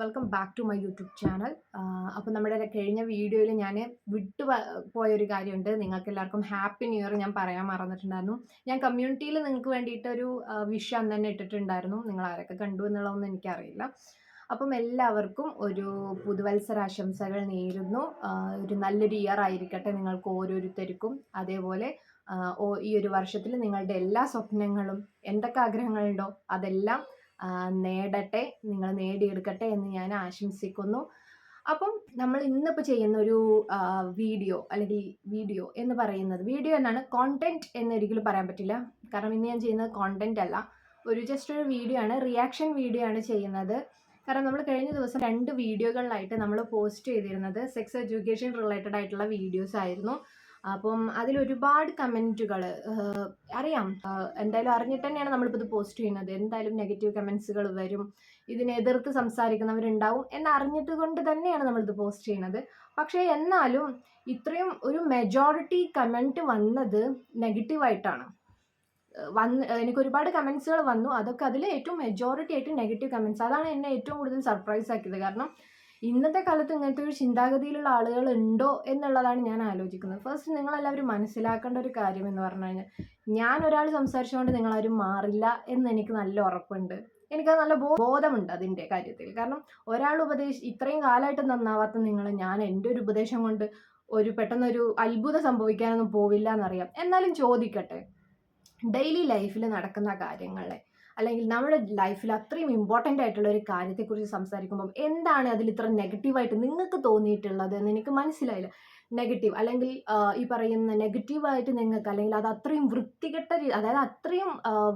Welcome back to my YouTube channel. അപ്പോൾ നമ്മുടെ കഴിഞ്ഞ വീഡിയോയിൽ ഞാൻ പോയൊരു കാര്യമുണ്ട്. നിങ്ങൾക്ക് എല്ലാവർക്കും ഹാപ്പി ന്യൂ ഇയർ ഞാൻ പറയാൻ മറന്നിട്ടുണ്ടായിരുന്നു. ഞാൻ കമ്മ്യൂണിറ്റിയിൽ നിങ്ങൾക്ക് വേണ്ടിയിട്ടൊരു വിഷ് അന്ന് തന്നെ ഇട്ടിട്ടുണ്ടായിരുന്നു. നിങ്ങൾ ആരൊക്കെ കണ്ടു എന്നുള്ളതൊന്നും എനിക്കറിയില്ല. അപ്പം എല്ലാവർക്കും ഒരു പുതുവത്സരാശംസകൾ നേരുന്നു. ഒരു നല്ലൊരു ഇയർ ആയിരിക്കട്ടെ നിങ്ങൾക്ക് ഓരോരുത്തർക്കും. അതേപോലെ ഈ ഒരു വർഷത്തിൽ നിങ്ങളുടെ എല്ലാ സ്വപ്നങ്ങളും എന്തൊക്കെ ആഗ്രഹങ്ങളുണ്ടോ അതെല്ലാം നേടട്ടെ, നിങ്ങൾ നേടിയെടുക്കട്ടെ എന്ന് ഞാൻ ആശംസിക്കുന്നു. അപ്പം നമ്മൾ ഇന്നിപ്പോൾ ചെയ്യുന്ന ഒരു വീഡിയോ എന്ന് പറയുന്നത് വീഡിയോ എന്നാണ്, കോണ്ടന്റ് എന്നൊരിക്കലും പറയാൻ പറ്റില്ല. കാരണം ഇന്ന് ഞാൻ ചെയ്യുന്നത് കോണ്ടന്റ് അല്ല, ജസ്റ്റ് ഒരു വീഡിയോ ആണ്, റിയാക്ഷൻ വീഡിയോ ആണ് ചെയ്യുന്നത്. കാരണം നമ്മൾ കഴിഞ്ഞ ദിവസം 2 വീഡിയോകളിലായിട്ട് നമ്മൾ പോസ്റ്റ് ചെയ്തിരുന്നത് സെക്സ് എഡ്യൂക്കേഷൻ റിലേറ്റഡ് ആയിട്ടുള്ള വീഡിയോസ് ആയിരുന്നു. അപ്പം അതിലൊരുപാട് കമൻറ്റുകൾ അറിയാം. എന്തായാലും അറിഞ്ഞിട്ട് തന്നെയാണ് നമ്മളിപ്പോൾ ഇത് പോസ്റ്റ് ചെയ്യുന്നത്. എന്തായാലും നെഗറ്റീവ് കമൻസുകൾ വരും, ഇതിനെ എതിർത്ത് സംസാരിക്കുന്നവരുണ്ടാവും എന്നറിഞ്ഞിട്ട് കൊണ്ട് തന്നെയാണ് നമ്മളിത് പോസ്റ്റ് ചെയ്യുന്നത്. പക്ഷേ എന്നാലും ഇത്രയും ഒരു മെജോറിറ്റി കമൻറ്റ് വന്നത് നെഗറ്റീവായിട്ടാണ്. എനിക്ക് ഒരുപാട് കമൻസുകൾ വന്നു, അതൊക്കെ അതിൽ ഏറ്റവും മെജോറിറ്റി ആയിട്ട് നെഗറ്റീവ് കമൻസ്. അതാണ് എന്നെ ഏറ്റവും കൂടുതൽ സർപ്രൈസ് ആക്കിയത്. കാരണം ഇന്നത്തെ കാലത്ത് ഇങ്ങനത്തെ ഒരു ചിന്താഗതിയിലുള്ള ആളുകൾ ഉണ്ടോ എന്നുള്ളതാണ് ഞാൻ ആലോചിക്കുന്നത്. ഫസ്റ്റ് നിങ്ങളെല്ലാവരും മനസ്സിലാക്കേണ്ട ഒരു കാര്യം എന്ന് പറഞ്ഞു കഴിഞ്ഞാൽ, ഞാൻ ഒരാൾ സംസാരിച്ചുകൊണ്ട് നിങ്ങളാരും മാറില്ല എന്ന് എനിക്ക് നല്ല ഉറപ്പുണ്ട്. എനിക്കത് നല്ല ബോധമുണ്ട് അതിൻ്റെ കാര്യത്തിൽ. കാരണം ഒരാൾ ഇത്രയും കാലമായിട്ട് നന്നാവാത്ത നിങ്ങൾ, ഞാൻ എൻ്റെ ഒരു ഉപദേശം കൊണ്ട് പെട്ടെന്നൊരു അത്ഭുതം സംഭവിക്കാനൊന്നും പോവില്ല എന്നറിയാം. എന്നാലും ചോദിക്കട്ടെ, ഡെയിലി ലൈഫിൽ നടക്കുന്ന കാര്യങ്ങളെ അല്ലെങ്കിൽ നമ്മുടെ ലൈഫിൽ അത്രയും ഇമ്പോർട്ടൻ്റ് ആയിട്ടുള്ള ഒരു കാര്യത്തെക്കുറിച്ച് സംസാരിക്കുമ്പം എന്താണ് അതിൽ ഇത്ര നെഗറ്റീവായിട്ട് നിങ്ങൾക്ക് തോന്നിയിട്ടുള്ളത് എന്ന് എനിക്ക് മനസ്സിലായില്ല. നെഗറ്റീവ് അല്ലെങ്കിൽ ഈ പറയുന്ന നെഗറ്റീവായിട്ട് നിങ്ങൾക്ക്, അല്ലെങ്കിൽ അത് അത്രയും വൃത്തികെട്ട അതായത് അത്രയും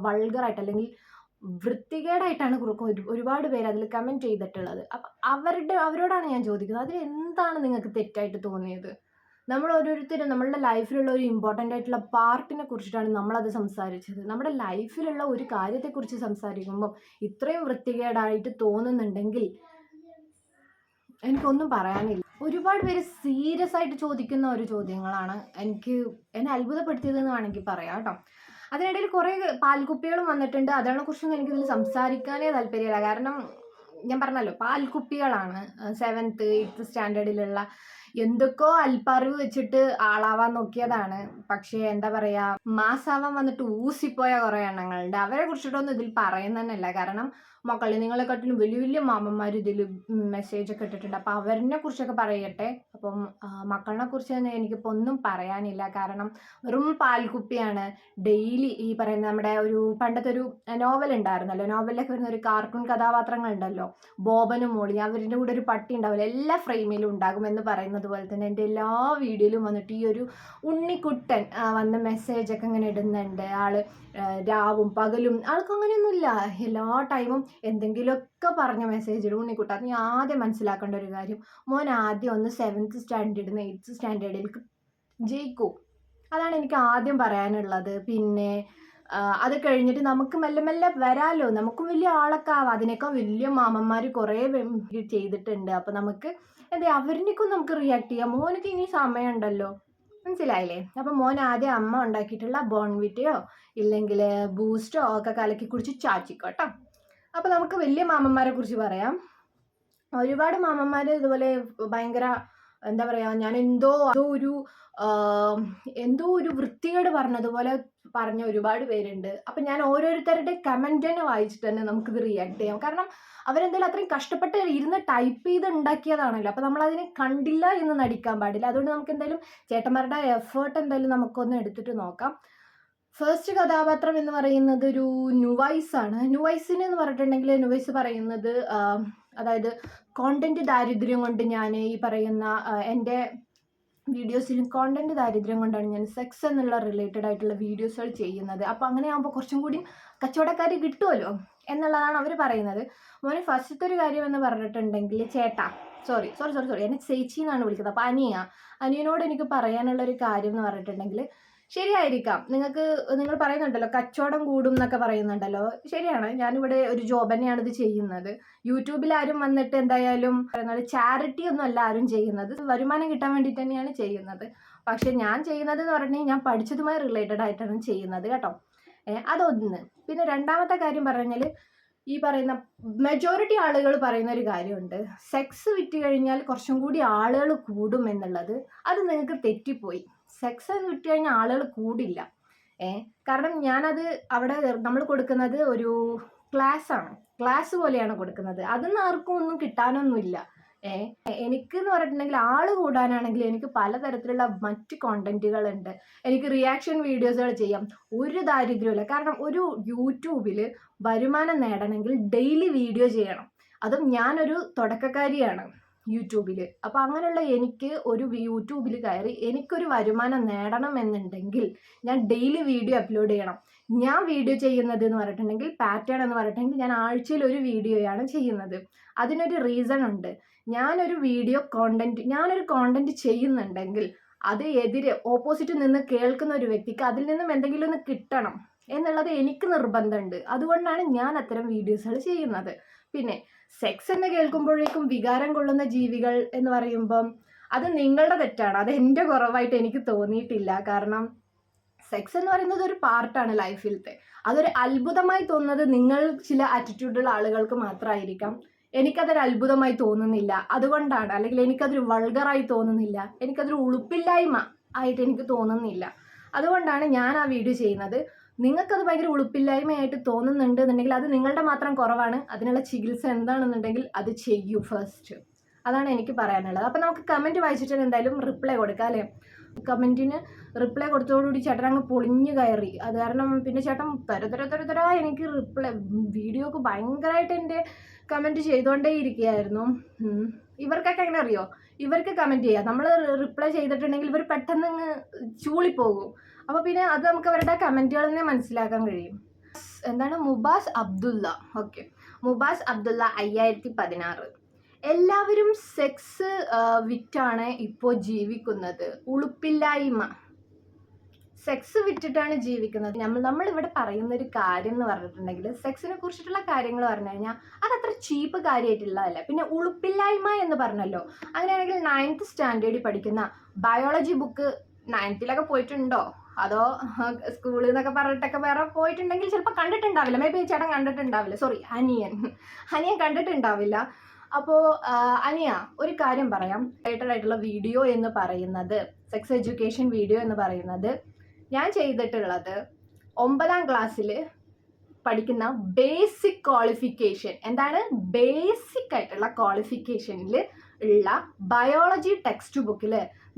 വൾഗറായിട്ട് അല്ലെങ്കിൽ വൃത്തികേടായിട്ടാണ് ഒരുപാട് പേര് അതിൽ കമൻറ്റ് ചെയ്തിട്ടുള്ളത്. അപ്പം അവരോടാണ് ഞാൻ ചോദിക്കുന്നത്, അതിൽ എന്താണ് നിങ്ങൾക്ക് തെറ്റായിട്ട് തോന്നിയത്? നമ്മൾ ഓരോരുത്തരും നമ്മളുടെ ലൈഫിലുള്ള ഒരു ഇമ്പോർട്ടൻ്റ് ആയിട്ടുള്ള പാർട്ടിനെ കുറിച്ചിട്ടാണ് നമ്മളത് സംസാരിച്ചത്. നമ്മുടെ ലൈഫിലുള്ള ഒരു കാര്യത്തെക്കുറിച്ച് സംസാരിക്കുമ്പോൾ ഇത്രയും വൃത്തികേടായിട്ട് തോന്നുന്നുണ്ടെങ്കിൽ എനിക്കൊന്നും പറയാനില്ല. ഒരുപാട് പേര് സീരിയസ് ആയിട്ട് ചോദിക്കുന്ന ഒരു ചോദ്യങ്ങളാണ് എന്നെ അത്ഭുതപ്പെടുത്തിയതെന്ന് വേണമെങ്കിൽ പറയാം കേട്ടോ. അതിനിടയിൽ കുറേ പാൽക്കുപ്പികളും വന്നിട്ടുണ്ട്. അതിനെക്കുറിച്ചൊന്നും എനിക്കിതിൽ സംസാരിക്കാനേ താല്പര്യമില്ല. കാരണം ഞാൻ പറഞ്ഞല്ലോ, പാൽക്കുപ്പികളാണ് 7th 8th സ്റ്റാൻഡേർഡിലുള്ള എന്തൊക്കെയോ അൽപ്പറിവ് വെച്ചിട്ട് ആളാവാൻ നോക്കിയതാണ്. പക്ഷേ എന്താ പറയാ, മാസാവാൻ വന്നിട്ട് ഊസിപ്പോയ കുറേ എണ്ണങ്ങളുണ്ട്. അവരെ കുറിച്ചിട്ടൊന്നും ഇതിൽ പറയുന്നതന്നെയല്ല. കാരണം മക്കളെ നിങ്ങളെക്കാട്ടിലും വലിയ വലിയ മാമന്മാർ ഇതിൽ മെസ്സേജൊക്കെ ഇട്ടിട്ടുണ്ട്. അപ്പം അവരെ കുറിച്ചൊക്കെ പറയട്ടെ. അപ്പം മക്കളെ കുറിച്ച് തന്നെ എനിക്കിപ്പോൾ ഒന്നും പറയാനില്ല. കാരണം വെറും പാൽക്കുപ്പിയാണ്. ഡെയിലി ഈ പറയുന്ന നമ്മുടെ ഒരു പണ്ടത്തെ ഒരു നോവൽ ഉണ്ടായിരുന്നല്ലോ, നോവലിലൊക്കെ വരുന്ന ഒരു കാർട്ടൂൺ കഥാപാത്രങ്ങളുണ്ടല്ലോ, ബോബനും മോളി, അവരുടെ കൂടെ ഒരു പട്ടി ഉണ്ടാവില്ല, എല്ലാ ഫ്രെയിമിലും ഉണ്ടാകുമെന്ന് പറയുന്നത് പോലെ തന്നെ എൻ്റെ എല്ലാ വീഡിയോയിലും വന്നിട്ട് ഈ ഒരു ഉണ്ണിക്കുട്ടൻ വന്ന മെസ്സേജൊക്കെ ഇങ്ങനെ ഇടുന്നുണ്ട്. ആള് രാവും പകലും ആൾക്ക് അങ്ങനെയൊന്നുമില്ല, എല്ലാ ടൈമും എന്തെങ്കിലുമൊക്കെ പറഞ്ഞ മെസ്സേജ് ഇടും. ഉണ്ണിക്കുട്ടൻ, അത് നീ ആദ്യം മനസ്സിലാക്കേണ്ട ഒരു കാര്യം, മോൻ ആദ്യം ഒന്ന് 7th സ്റ്റാൻഡേർഡിൽ 8th സ്റ്റാൻഡേർഡിലേക്ക് ജയിക്കൂ. അതാണ് എനിക്ക് ആദ്യം പറയാനുള്ളത്. പിന്നെ അത് കഴിഞ്ഞിട്ട് നമുക്ക് മെല്ലെ മെല്ലെ വരാമല്ലോ, നമുക്കും വലിയ ആളൊക്കെ ആവാം. അതിനേക്കാൾ വലിയ മാമന്മാർ കുറേ ചെയ്തിട്ടുണ്ട്. അപ്പം നമുക്ക് അവരിനേക്കും നമുക്ക് റിയാക്ട് ചെയ്യാം. മോനക്ക് ഇനി സമയമുണ്ടല്ലോ, മനസ്സിലായില്ലേ? അപ്പം മോൻ ആദ്യം അമ്മ ഉണ്ടാക്കിയിട്ടുള്ള ബോൺവിറ്റയോ ഇല്ലെങ്കിൽ ബൂസ്റ്റോ ഒക്കെ കലക്കി കുടിച്ച് ചാച്ചിക്കോട്ടോ. അപ്പം നമുക്ക് വലിയ മാമന്മാരെ കുറിച്ച് പറയാം. ഒരുപാട് മാമന്മാർ ഇതുപോലെ ഭയങ്കര എന്താ പറയുക, ഞാൻ എന്തോ ഒരു വൃത്തികേട് പറഞ്ഞതുപോലെ പറഞ്ഞ ഒരുപാട് പേരുണ്ട്. അപ്പം ഞാൻ ഓരോരുത്തരുടെ കമൻറ്റ് തന്നെ വായിച്ചിട്ട് തന്നെ നമുക്കിത് റിയാക്ട് ചെയ്യാം. കാരണം അവരെന്തായാലും അത്രയും കഷ്ടപ്പെട്ട് ഇരുന്ന് ടൈപ്പ് ചെയ്ത് ഉണ്ടാക്കിയതാണല്ലോ. അപ്പം നമ്മളതിനെ കണ്ടില്ല എന്ന് നടിക്കാൻ പാടില്ല. അതുകൊണ്ട് നമുക്ക് എന്തായാലും ചേട്ടന്മാരുടെ എഫേർട്ട് എന്തായാലും നമുക്കൊന്ന് എടുത്തിട്ട് നോക്കാം. ഫസ്റ്റ് കഥാപാത്രം എന്ന് പറയുന്നത് ഒരു നുവൈസ് ആണ്. നുവൈസിന് എന്ന് പറഞ്ഞിട്ടുണ്ടെങ്കിൽ നുവൈസ് പറയുന്നത്, അതായത് കോണ്ടന്റ് ദാരിദ്ര്യം കൊണ്ട് ഞാൻ ഈ പറയുന്ന എൻ്റെ വീഡിയോസിലും കോണ്ടന്റ് ദാരിദ്ര്യം കൊണ്ടാണ് ഞാൻ സെക്സ് എന്നുള്ള റിലേറ്റഡ് ആയിട്ടുള്ള വീഡിയോസുകൾ ചെയ്യുന്നത്. അപ്പോൾ അങ്ങനെ ആകുമ്പോൾ കുറച്ചും കൂടി കച്ചവടക്കാർ കിട്ടുമല്ലോ എന്നുള്ളതാണ് അവർ പറയുന്നത്. മോനെ ഫസ്റ്റത്തെ ഒരു കാര്യം എന്ന് പറഞ്ഞിട്ടുണ്ടെങ്കിൽ, ചേട്ടാ സോറി എന്നെ ചേച്ചി എന്നാണ് വിളിക്കുന്നത്. അപ്പോൾ അനിയനോട് എനിക്ക് പറയാനുള്ളൊരു കാര്യം എന്ന് പറഞ്ഞിട്ടുണ്ടെങ്കിൽ, ശരിയായിരിക്കാം, നിങ്ങൾ പറയുന്നുണ്ടല്ലോ കച്ചവടം കൂടും എന്നൊക്കെ പറയുന്നുണ്ടല്ലോ, ശരിയാണ്. ഞാനിവിടെ ഒരു ജോബ് തന്നെയാണ് ഇത് ചെയ്യുന്നത്. യൂട്യൂബിൽ ആരും വന്നിട്ട് എന്തായാലും ചാരിറ്റി ഒന്നും അല്ല ആരും ചെയ്യുന്നത്, വരുമാനം കിട്ടാൻ വേണ്ടിയിട്ട് തന്നെയാണ് ചെയ്യുന്നത്. പക്ഷെ ഞാൻ ചെയ്യുന്നത് എന്ന് പറഞ്ഞാൽ ഞാൻ പഠിച്ചതുമായി റിലേറ്റഡ് ആയിട്ടാണ് ചെയ്യുന്നത് കേട്ടോ. അതൊന്ന്. പിന്നെ രണ്ടാമത്തെ കാര്യം പറഞ്ഞാൽ, ഈ പറയുന്ന മെജോറിറ്റി ആളുകൾ പറയുന്ന ഒരു കാര്യമുണ്ട്, സെക്സ് വിറ്റ് കഴിഞ്ഞാൽ കുറച്ചും കൂടി ആളുകൾ കൂടും എന്നുള്ളത്. അത് നിങ്ങൾക്ക് തെറ്റിപ്പോയി. സെക്സ് വിറ്റ് കഴിഞ്ഞാൽ ആളുകൾ കൂടില്ല. കാരണം ഞാനത് അവിടെ നമ്മൾ കൊടുക്കുന്നത് ഒരു ക്ലാസ് പോലെയാണ് കൊടുക്കുന്നത്. അതിന്ന് ആർക്കും ഒന്നും കിട്ടാനൊന്നുമില്ല. എനിക്ക് എന്ന് പറഞ്ഞിട്ടുണ്ടെങ്കിൽ ആള് കൂടാനാണെങ്കിൽ എനിക്ക് പലതരത്തിലുള്ള മറ്റ് കോണ്ടന്റുകളുണ്ട്. എനിക്ക് റിയാക്ഷൻ വീഡിയോസുകൾ ചെയ്യാം, ഒരു ദാരിദ്ര്യമില്ല. കാരണം ഒരു യൂട്യൂബിൽ വരുമാനം നേടണമെങ്കിൽ ഡെയിലി വീഡിയോ ചെയ്യണം. അതും ഞാനൊരു തുടക്കക്കാരിയാണ് യൂട്യൂബിൽ. അപ്പോൾ അങ്ങനെയുള്ള എനിക്ക് ഒരു യൂട്യൂബിൽ കയറി എനിക്കൊരു വരുമാനം നേടണം എന്നുണ്ടെങ്കിൽ ഞാൻ ഡെയിലി വീഡിയോ അപ്ലോഡ് ചെയ്യണം. ഞാൻ വീഡിയോ ചെയ്യുന്നത് എന്ന് പറഞ്ഞിട്ടുണ്ടെങ്കിൽ പാറ്റേൺ എന്ന് പറഞ്ഞിട്ടുണ്ടെങ്കിൽ ഞാൻ ആഴ്ചയിൽ ഒരു വീഡിയോയാണ് ചെയ്യുന്നത്. അതിനൊരു റീസൺ ഉണ്ട്. ഞാനൊരു കോണ്ടന്റ് ചെയ്യുന്നുണ്ടെങ്കിൽ അത് ഓപ്പോസിറ്റ് നിന്ന് കേൾക്കുന്ന ഒരു വ്യക്തിക്ക് അതിൽ നിന്നും എന്തെങ്കിലും ഒന്ന് കിട്ടണം എന്നുള്ളത് എനിക്ക് നിർബന്ധമുണ്ട്. അതുകൊണ്ടാണ് ഞാൻ അത്തരം വീഡിയോസുകൾ ചെയ്യുന്നത്. പിന്നെ സെക്സ് എന്ന് കേൾക്കുമ്പോഴേക്കും വികാരം കൊള്ളുന്ന ജീവികൾ എന്ന് പറയുമ്പം അത് നിങ്ങളുടെ തെറ്റാണ്. അത് എൻ്റെ കുറവായിട്ട് എനിക്ക് തോന്നിയിട്ടില്ല. കാരണം സെക്സ് എന്ന് പറയുന്നത് ഒരു പാർട്ടാണ് ലൈഫിലത്തെ. അതൊരു അത്ഭുതമായി തോന്നുന്നത് നിങ്ങൾ ചില ആറ്റിറ്റ്യൂഡുള്ള ആളുകൾക്ക് മാത്രമായിരിക്കാം. എനിക്കതൊരു അത്ഭുതമായി തോന്നുന്നില്ല. അതുകൊണ്ടാണ്, അല്ലെങ്കിൽ എനിക്കതൊരു വൾഗറായി തോന്നുന്നില്ല, എനിക്കതൊരു ഉളുപ്പില്ലായ്മ ആയിട്ട് എനിക്ക് തോന്നുന്നില്ല. അതുകൊണ്ടാണ് ഞാൻ ആ വീഡിയോ ചെയ്യുന്നത്. നിങ്ങൾക്കത് ഭയങ്കര ഉളുപ്പില്ലായ്മയായിട്ട് തോന്നുന്നുണ്ട് എന്നുണ്ടെങ്കിൽ അത് നിങ്ങളുടെ മാത്രം കുറവാണ്. അതിനുള്ള ചികിത്സ എന്താണെന്നുണ്ടെങ്കിൽ അത് ചെയ്യൂ ഫസ്റ്റ്. അതാണ് എനിക്ക് പറയാനുള്ളത്. അപ്പം നമുക്ക് കമൻറ്റ് വായിച്ചിട്ട് എന്തായാലും റിപ്ലൈ കൊടുക്കാം അല്ലേ? കമൻറ്റിന് റിപ്ലൈ കൊടുത്തതോടുകൂടി ചേട്ടൻ അങ്ങ് പൊളിഞ്ഞു കയറി. അത് കാരണം പിന്നെ ചേട്ടൻ തര എനിക്ക് റിപ്ലൈ വീഡിയോക്ക് ഭയങ്കരമായിട്ട് എൻ്റെ കമൻറ്റ് ചെയ്തുകൊണ്ടേ ഇരിക്കുകയായിരുന്നു. ഇവർക്കൊക്കെ എങ്ങനെ അറിയോ? ഇവർക്ക് കമൻറ്റ് ചെയ്യാം, നമ്മൾ റിപ്ലൈ ചെയ്തിട്ടുണ്ടെങ്കിൽ ഇവർ പെട്ടെന്ന് ചൂളിപ്പോകും. അപ്പോൾ പിന്നെ അത് നമുക്ക് അവരുടെ കമൻറ്റുകൾ തന്നെ മനസ്സിലാക്കാൻ കഴിയും. എന്താണ് മുബാസ് അബ്ദുള്ള? ഓക്കെ, മുബാസ് അബ്ദുള്ള 5016. എല്ലാവരും സെക്സ് വിറ്റാണ് ഇപ്പോൾ ജീവിക്കുന്നത്. ഉളുപ്പില്ലായ്മ. സെക്സ് വിറ്റിട്ടാണ് ജീവിക്കുന്നത്. നമ്മളിവിടെ പറയുന്നൊരു കാര്യം എന്ന് പറഞ്ഞിട്ടുണ്ടെങ്കിൽ സെക്സിനെ കുറിച്ചിട്ടുള്ള കാര്യങ്ങൾ പറഞ്ഞു കഴിഞ്ഞാൽ അതത്ര ചീപ്പ് കാര്യമായിട്ടുള്ളതല്ല. പിന്നെ ഉളുപ്പില്ലായ്മ എന്ന് പറഞ്ഞല്ലോ, അങ്ങനെയാണെങ്കിൽ 9th സ്റ്റാൻഡേർഡിൽ പഠിക്കുന്ന ബയോളജി ബുക്ക് 9th പോയിട്ടുണ്ടോ, അതോ സ്കൂളിൽ നിന്നൊക്കെ പറഞ്ഞിട്ടൊക്കെ വേറെ പോയിട്ടുണ്ടെങ്കിൽ ചിലപ്പോൾ കണ്ടിട്ടുണ്ടാവില്ല. മേ ബി ചേട്ടൻ കണ്ടിട്ടുണ്ടാവില്ല. സോറി, അനിയൻ കണ്ടിട്ടുണ്ടാവില്ല. അപ്പോൾ അനിയ, ഒരു കാര്യം പറയാം. റിലേറ്റഡ് ആയിട്ടുള്ള വീഡിയോ എന്ന് പറയുന്നത്, സെക്സ് എഡ്യൂക്കേഷൻ വീഡിയോ എന്ന് പറയുന്നത് ഞാൻ ചെയ്തിട്ടുള്ളത് 9ാം ക്ലാസ്സിൽ പഠിക്കുന്ന ബേസിക് ക്വാളിഫിക്കേഷൻ, എന്താണ് ബേസിക് ആയിട്ടുള്ള ക്വാളിഫിക്കേഷനിൽ ഉള്ള ബയോളജി ടെക്സ്റ്റ് ബുക്കിൽ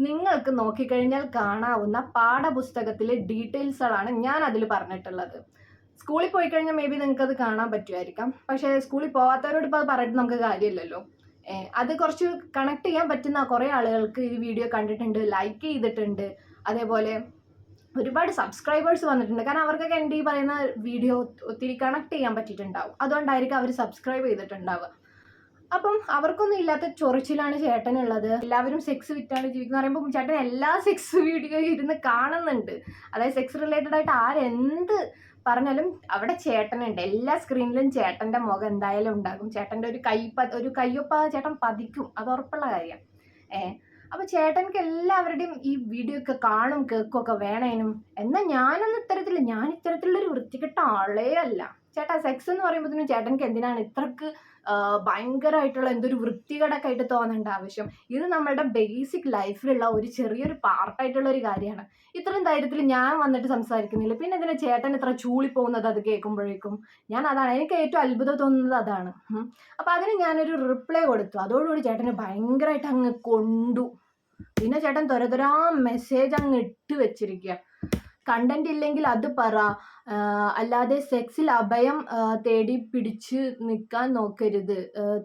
നിങ്ങൾക്ക് നോക്കിക്കഴിഞ്ഞാൽ കാണാവുന്ന പാഠപുസ്തകത്തിലെ ഡീറ്റെയിൽസുകളാണ് ഞാൻ അതിൽ പറഞ്ഞിട്ടുള്ളത്. സ്കൂളിൽ പോയി കഴിഞ്ഞാൽ മേ ബി നിങ്ങൾക്ക് അത് കാണാൻ പറ്റുമായിരിക്കാം. പക്ഷേ സ്കൂളിൽ പോകാത്തവരോട് ഇപ്പോൾ അത് പറഞ്ഞിട്ട് നമുക്ക് കാര്യമില്ലല്ലോ. അത് കുറച്ച് കണക്ട് ചെയ്യാൻ പറ്റുന്ന കുറേ ആളുകൾക്ക് ഈ വീഡിയോ കണ്ടിട്ടുണ്ട്, ലൈക്ക് ചെയ്തിട്ടുണ്ട്, അതേപോലെ ഒരുപാട് സബ്സ്ക്രൈബേഴ്സ് വന്നിട്ടുണ്ട്. കാരണം അവർക്കൊക്കെ എൻ്റെ ഈ പറയുന്ന വീഡിയോ ഒത്തിരി കണക്ട് ചെയ്യാൻ പറ്റിയിട്ടുണ്ടാവും. അതുകൊണ്ടായിരിക്കും അവർ സബ്സ്ക്രൈബ് ചെയ്തിട്ടുണ്ടാവുക. അപ്പം അവർക്കൊന്നും ഇല്ലാത്ത ചൊറിച്ചിലാണ് ചേട്ടനുള്ളത്. എല്ലാവരും സെക്സ് വിറ്റാണ് ജീവിക്കുന്നത് പറയുമ്പോൾ ചേട്ടൻ എല്ലാ സെക്സ് വീഡിയോ ഇരുന്ന് കാണുന്നുണ്ട്. അതായത് സെക്സ് റിലേറ്റഡ് ആയിട്ട് ആരെന്ത് പറഞ്ഞാലും അവിടെ ചേട്ടനുണ്ട്. എല്ലാ സ്ക്രീനിലും ചേട്ടൻ്റെ മുഖം എന്തായാലും ഉണ്ടാകും. ചേട്ടൻ്റെ ഒരു കയ്യൊപ്പ ചേട്ടൻ പതിക്കും, അത് ഉറപ്പുള്ള കാര്യം. അപ്പോൾ ചേട്ടൻക്ക് എല്ലാവരുടെയും ഈ വീഡിയോ ഒക്കെ കാണും കേൾക്കും ഒക്കെ വേണേനും. എന്നാൽ ഞാൻ ഇത്തരത്തിലുള്ളൊരു വൃത്തികെട്ട ആളേ അല്ല. ചേട്ടാ, സെക്സ് എന്ന് പറയുമ്പോഴത്തേനും ചേട്ടൻക്ക് എന്തിനാണ് ഇത്രക്ക് ഭയങ്കരമായിട്ടുള്ള എന്തൊരു വൃത്തികേടൊക്കെ ആയിട്ട് തോന്നേണ്ട ആവശ്യം? ഇത് നമ്മളുടെ ബേസിക് ലൈഫിലുള്ള ഒരു ചെറിയൊരു പാർട്ടായിട്ടുള്ള ഒരു കാര്യമാണ്. ഇത്രയും ധൈര്യത്തിൽ ഞാൻ വന്നിട്ട് സംസാരിക്കുന്നില്ല, പിന്നെ ഇതിനെ ചേട്ടൻ ഇത്ര ചൂളിപ്പോകുന്നത് അത് കേൾക്കുമ്പോഴേക്കും അതാണ് എനിക്ക് ഏറ്റവും അത്ഭുതം തോന്നുന്നത്. അതാണ്. അപ്പം അതിന് ഞാനൊരു റിപ്ലൈ കൊടുത്തു. അതോടുകൂടി ചേട്ടന് ഭയങ്കരമായിട്ട് അങ്ങ് കൊണ്ടു. പിന്നെ ചേട്ടൻ തൊരതൊരാ മെസ്സേജ് അങ്ങ് ഇട്ട് വെച്ചിരിക്കുക. കണ്ടന്റ് ഇല്ലെങ്കിൽ അത് പറ, അല്ലാതെ സെക്സിൽ അഭയം തേടി പിടിച്ച് നിൽക്കാൻ നോക്കരുത്.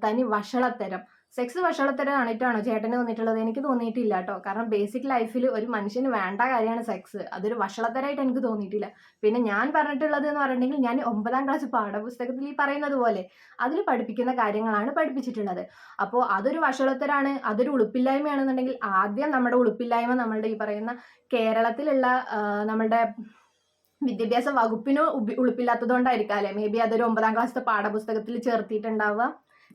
തനി വഷളത്തരം. സെക്സ് വഷളത്തരമായിട്ടാണോ ചേട്ടന് തോന്നിയിട്ടുള്ളത്? എനിക്ക് തോന്നിയിട്ടില്ല കേട്ടോ. കാരണം ബേസിക് ലൈഫിൽ ഒരു മനുഷ്യന് വേണ്ട കാര്യമാണ് സെക്സ്. അതൊരു വഷളത്തരമായിട്ട് എനിക്ക് തോന്നിയിട്ടില്ല. പിന്നെ ഞാൻ പറഞ്ഞിട്ടുള്ളത് എന്ന് പറഞ്ഞിട്ടുണ്ടെങ്കിൽ ഞാൻ 9ാം ക്ലാസ് പാഠപുസ്തകത്തിൽ ഈ പറയുന്നത് പോലെ അതിൽ പഠിപ്പിക്കുന്ന കാര്യങ്ങളാണ് പഠിപ്പിച്ചിട്ടുള്ളത്. അപ്പോൾ അതൊരു വഷളത്തരാണ്, അതൊരു ഉളുപ്പില്ലായ്മയാണെന്നുണ്ടെങ്കിൽ ആദ്യം നമ്മുടെ ഉളുപ്പില്ലായ്മ നമ്മളുടെ ഈ പറയുന്ന കേരളത്തിലുള്ള നമ്മളുടെ വിദ്യാഭ്യാസ വകുപ്പിന് ഉളുപ്പില്ലാത്തതുകൊണ്ടായിരിക്കാം അല്ലേ? മേ ബി അതൊരു 9ാം ക്ലാസ്സിലെ പാഠപുസ്തകത്തിൽ ചേർത്തിട്ടുണ്ടാവുക.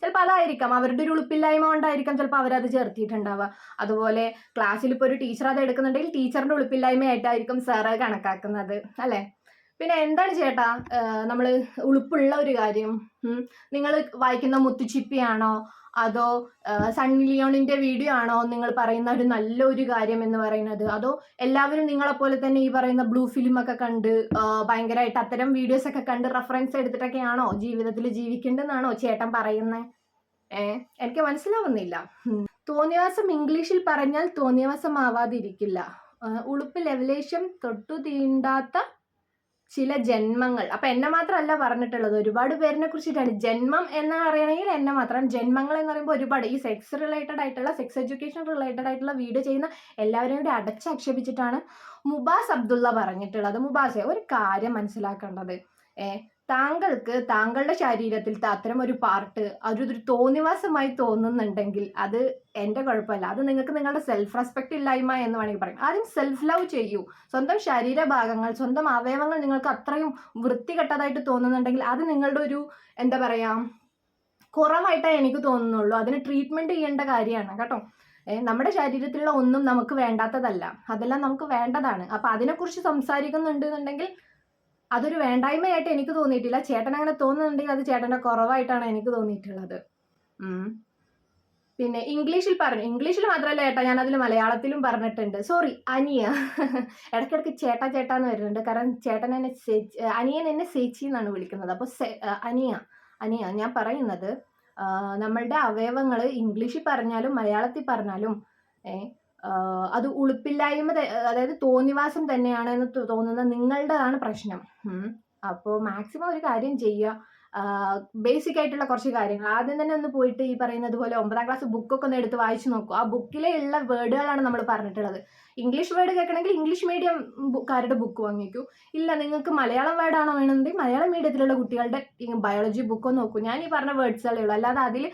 ചിലപ്പോൾ അതായിരിക്കാം, അവരുടെ ഒരു ഉളുപ്പില്ലായ്മ കൊണ്ടായിരിക്കാം ചിലപ്പോൾ അവരത് ചേർത്തിട്ടുണ്ടാവുക. അതുപോലെ ക്ലാസ്സിൽ ഇപ്പോൾ ഒരു ടീച്ചർ അത് എടുക്കുന്നുണ്ടെങ്കിൽ ടീച്ചറിൻ്റെ ഉളുപ്പില്ലായ്മയായിട്ടായിരിക്കും സാറ് കണക്കാക്കുന്നത് അല്ലേ? പിന്നെ എന്താണ് ചേട്ടാ നമ്മൾ ഉളുപ്പുള്ള ഒരു കാര്യം? നിങ്ങൾ വായിക്കുന്ന മുത്തുച്ചിപ്പിയാണോ അതോ സണ്ണി ലിയോണിന്റെ വീഡിയോ ആണോ നിങ്ങൾ പറയുന്ന ഒരു നല്ലൊരു കാര്യം എന്ന് പറയുന്നത്? അതോ എല്ലാവരും നിങ്ങളെപ്പോലെ തന്നെ ഈ പറയുന്ന ബ്ലൂ ഫിലിം ഒക്കെ കണ്ട് ഭയങ്കരമായിട്ട് അത്തരം വീഡിയോസ് ഒക്കെ കണ്ട് റെഫറൻസ് എടുത്തിട്ടൊക്കെയാണോ ജീവിതത്തിൽ ജീവിക്കേണ്ടതെന്നാണോ ചേട്ടൻ പറയുന്നത്? എനിക്ക് മനസ്സിലാവുന്നില്ല. തോന്നിയവാസം ഇംഗ്ലീഷിൽ പറഞ്ഞാൽ തോന്നിയവാസമാവാതിരിക്കില്ല. ഉളുപ്പ് ലെവലേശം തൊട്ടു തീണ്ടാത്ത ചില ജന്മങ്ങൾ. അപ്പൊ എന്നെ മാത്രമല്ല പറഞ്ഞിട്ടുള്ളത്, ഒരുപാട് പേരിനെ കുറിച്ചിട്ടാണ്. ജന്മം എന്ന് പറയണമെങ്കിൽ എന്നെ മാത്രം. ജന്മങ്ങൾ എന്ന് പറയുമ്പോൾ ഒരുപാട് ഈ സെക്സ് റിലേറ്റഡ് ആയിട്ടുള്ള, സെക്സ് എഡ്യൂക്കേഷൻ റിലേറ്റഡ് ആയിട്ടുള്ള വീഡിയോ ചെയ്യുന്ന എല്ലാവരെയും കൂടി അടച്ചാക്ഷേപിച്ചിട്ടാണ് മുബാസ് അബ്ദുള്ള പറഞ്ഞിട്ടുള്ളത്. മുബാസെ, ഒരു കാര്യം മനസ്സിലാക്കേണ്ടത്, താങ്കൾക്ക് താങ്കളുടെ ശരീരത്തിൽ അത്തരം ഒരു പാർട്ട് അതൊരു തോന്നിവാസമായി തോന്നുന്നുണ്ടെങ്കിൽ അത് എൻ്റെ കുഴപ്പമില്ല. അത് നിങ്ങൾക്ക് നിങ്ങളുടെ സെൽഫ് റെസ്പെക്ട് ഇല്ലായ്മ എന്ന് വേണമെങ്കിൽ പറയും. ആദ്യം സെൽഫ് ലവ് ചെയ്യൂ. സ്വന്തം ശരീരഭാഗങ്ങൾ, സ്വന്തം അവയവങ്ങൾ നിങ്ങൾക്ക് അത്രയും വൃത്തികെട്ടതായിട്ട് തോന്നുന്നുണ്ടെങ്കിൽ അത് നിങ്ങളുടെ ഒരു എന്താ പറയാ കുറവായിട്ടേ എനിക്ക് തോന്നുന്നുള്ളൂ. അതിന് ട്രീറ്റ്മെന്റ് ചെയ്യേണ്ട കാര്യമാണ് കേട്ടോ. നമ്മുടെ ശരീരത്തിലുള്ള ഒന്നും നമുക്ക് വേണ്ടാത്തതല്ല, അതെല്ലാം നമുക്ക് വേണ്ടതാണ്. അപ്പൊ അതിനെക്കുറിച്ച് സംസാരിക്കുന്നുണ്ടെന്നുണ്ടെങ്കിൽ അതൊരു വേണ്ടായ്മയായിട്ട് എനിക്ക് തോന്നിയിട്ടില്ല. ചേട്ടൻ അങ്ങനെ തോന്നുന്നുണ്ടെങ്കിൽ അത് ചേട്ടൻ്റെ കുറവായിട്ടാണ് എനിക്ക് തോന്നിയിട്ടുള്ളത്. പിന്നെ ഇംഗ്ലീഷിൽ പറഞ്ഞു, ഇംഗ്ലീഷിൽ മാത്രമല്ല ചേട്ടാ, ഞാൻ അതിൽ മലയാളത്തിലും പറഞ്ഞിട്ടുണ്ട്. സോറി അനിയ, ഇടയ്ക്കിടയ്ക്ക് ചേട്ടാ ചേട്ടാ എന്ന് വരുന്നുണ്ട്. കാരണം ചേട്ടൻ എന്നെ അനിയൻ എന്നെ ചേച്ചി എന്നാണ് വിളിക്കുന്നത്. അപ്പോൾ അനിയ ഞാൻ പറയുന്നത്, നമ്മളുടെ അവയവങ്ങൾ ഇംഗ്ലീഷിൽ പറഞ്ഞാലും മലയാളത്തിൽ പറഞ്ഞാലും അത് ഉളുപ്പില്ലായ്മ, അതായത് തോന്നിവാസം തന്നെയാണ് എന്ന് തോന്നുന്ന നിങ്ങളുടെതാണ് പ്രശ്നം. അപ്പോൾ മാക്സിമം ഒരു കാര്യം ചെയ്യുക. ബേസിക് ആയിട്ടുള്ള കുറച്ച് കാര്യങ്ങൾ ആദ്യം തന്നെ ഒന്ന് പോയിട്ട് ഈ പറയുന്നത് പോലെ 9ാം ക്ലാസ് ബുക്കൊക്കെ ഒന്ന് എടുത്ത് വായിച്ചു നോക്കൂ. ആ ബുക്കിലെ ഉള്ള വേർഡുകളാണ് നമ്മൾ പറഞ്ഞിട്ടുള്ളത്. ഇംഗ്ലീഷ് വേർഡ് കേൾക്കണമെങ്കിൽ ഇംഗ്ലീഷ് മീഡിയംകാരുടെ ബുക്ക് വാങ്ങിക്കൂ. ഇല്ല, നിങ്ങൾക്ക് മലയാളം വേർഡാണോ വേണമെങ്കിൽ മലയാളം മീഡിയത്തിലുള്ള കുട്ടികളുടെ ബയോളജി ബുക്ക് നോക്കൂ. ഞാൻ ഈ പറഞ്ഞ വേർഡ്സുകളേ ഉള്ളൂ, അല്ലാതെ അതിൽ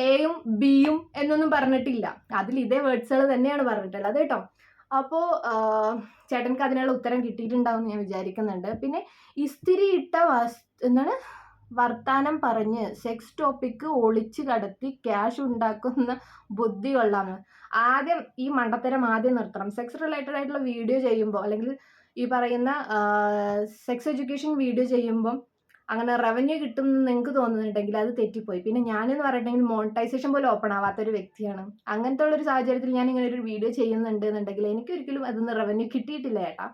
എയും ബിയും എന്നൊന്നും പറഞ്ഞിട്ടില്ല. അതിൽ ഇതേ വേർഡ്സുകൾ തന്നെയാണ് പറഞ്ഞിട്ടുള്ളത് കേട്ടോ. അപ്പോൾ ചേട്ടൻക്ക് അതിനുള്ള ഉത്തരം കിട്ടിയിട്ടുണ്ടാവും ഞാൻ വിചാരിക്കുന്നുണ്ട്. പിന്നെ ഇസ്തിരി ഇട്ട എന്താണ് വർത്താനം പറഞ്ഞ് സെക്സ് ടോപ്പിക്ക് ഒളിച്ചു കടത്തി ക്യാഷ് ഉണ്ടാക്കുന്ന ബുദ്ധി കൊള്ളാമെന്ന്. ആദ്യം ഈ മണ്ടത്തരം ആദ്യം നിർത്തണം. സെക്സ് റിലേറ്റഡ് ആയിട്ടുള്ള വീഡിയോ ചെയ്യുമ്പോൾ, അല്ലെങ്കിൽ ഈ പറയുന്ന സെക്സ് എഡ്യൂക്കേഷൻ വീഡിയോ ചെയ്യുമ്പം അങ്ങനെ റവന്യൂ കിട്ടും എന്ന് നിങ്ങൾക്ക് തോന്നുന്നുണ്ടെങ്കിൽ അത് തെറ്റിപ്പോയി. പിന്നെ ഞാനെന്ന് പറഞ്ഞിട്ടുണ്ടെങ്കിൽ മോണിറ്റൈസേഷൻ പോലും ഓപ്പൺ ആവാത്തൊരു വ്യക്തിയാണ്. അങ്ങനത്തെ ഉള്ളൊരു സാഹചര്യത്തിൽ ഞാൻ ഇങ്ങനെ ഒരു വീഡിയോ ചെയ്യുന്നുണ്ട് എന്നുണ്ടെങ്കിൽ എനിക്കൊരിക്കലും അതിൽ നിന്ന് റവന്യൂ കിട്ടിയിട്ടില്ല ചേട്ടാ.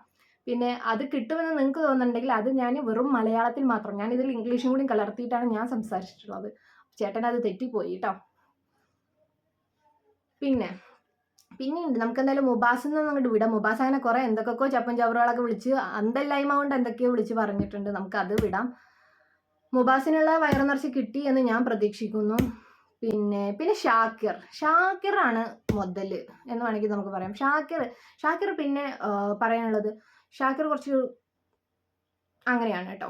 പിന്നെ അത് കിട്ടുമെന്ന് നിങ്ങൾക്ക് തോന്നുന്നുണ്ടെങ്കിൽ അത് ഞാൻ വെറും മലയാളത്തിൽ മാത്രം, ഞാൻ ഇതിൽ ഇംഗ്ലീഷും കൂടി കലർത്തിയിട്ടാണ് ഞാൻ സംസാരിച്ചിട്ടുള്ളത്. ചേട്ടൻ അത് തെറ്റിപ്പോയി കേട്ടോ. പിന്നെയുണ്ട്, നമുക്ക് എന്തായാലും മുബാസിൽ നിന്ന് അങ്ങോട്ട് വിടാം. മുബാസ് അങ്ങനെ കുറെ എന്തൊക്കെയോ ചപ്പൻ ചവറുകളൊക്കെ വിളിച്ച് അന്തല്ലായ്മ കൊണ്ട് എന്തൊക്കെയോ വിളിച്ച് പറഞ്ഞിട്ടുണ്ട്. നമുക്ക് അത് വിടാം. മുബാസിനുള്ള വയറു നിറച്ച് കിട്ടി എന്ന് ഞാൻ പ്രതീക്ഷിക്കുന്നു. പിന്നെ ഷാക്കിറാണ് മുതൽ എന്ന് വേണമെങ്കിൽ നമുക്ക് പറയാം. ഷാക്കിർ പിന്നെ പറയാനുള്ളത്, ഷാക്കിർ കുറച്ച് അങ്ങനെയാണ് കേട്ടോ.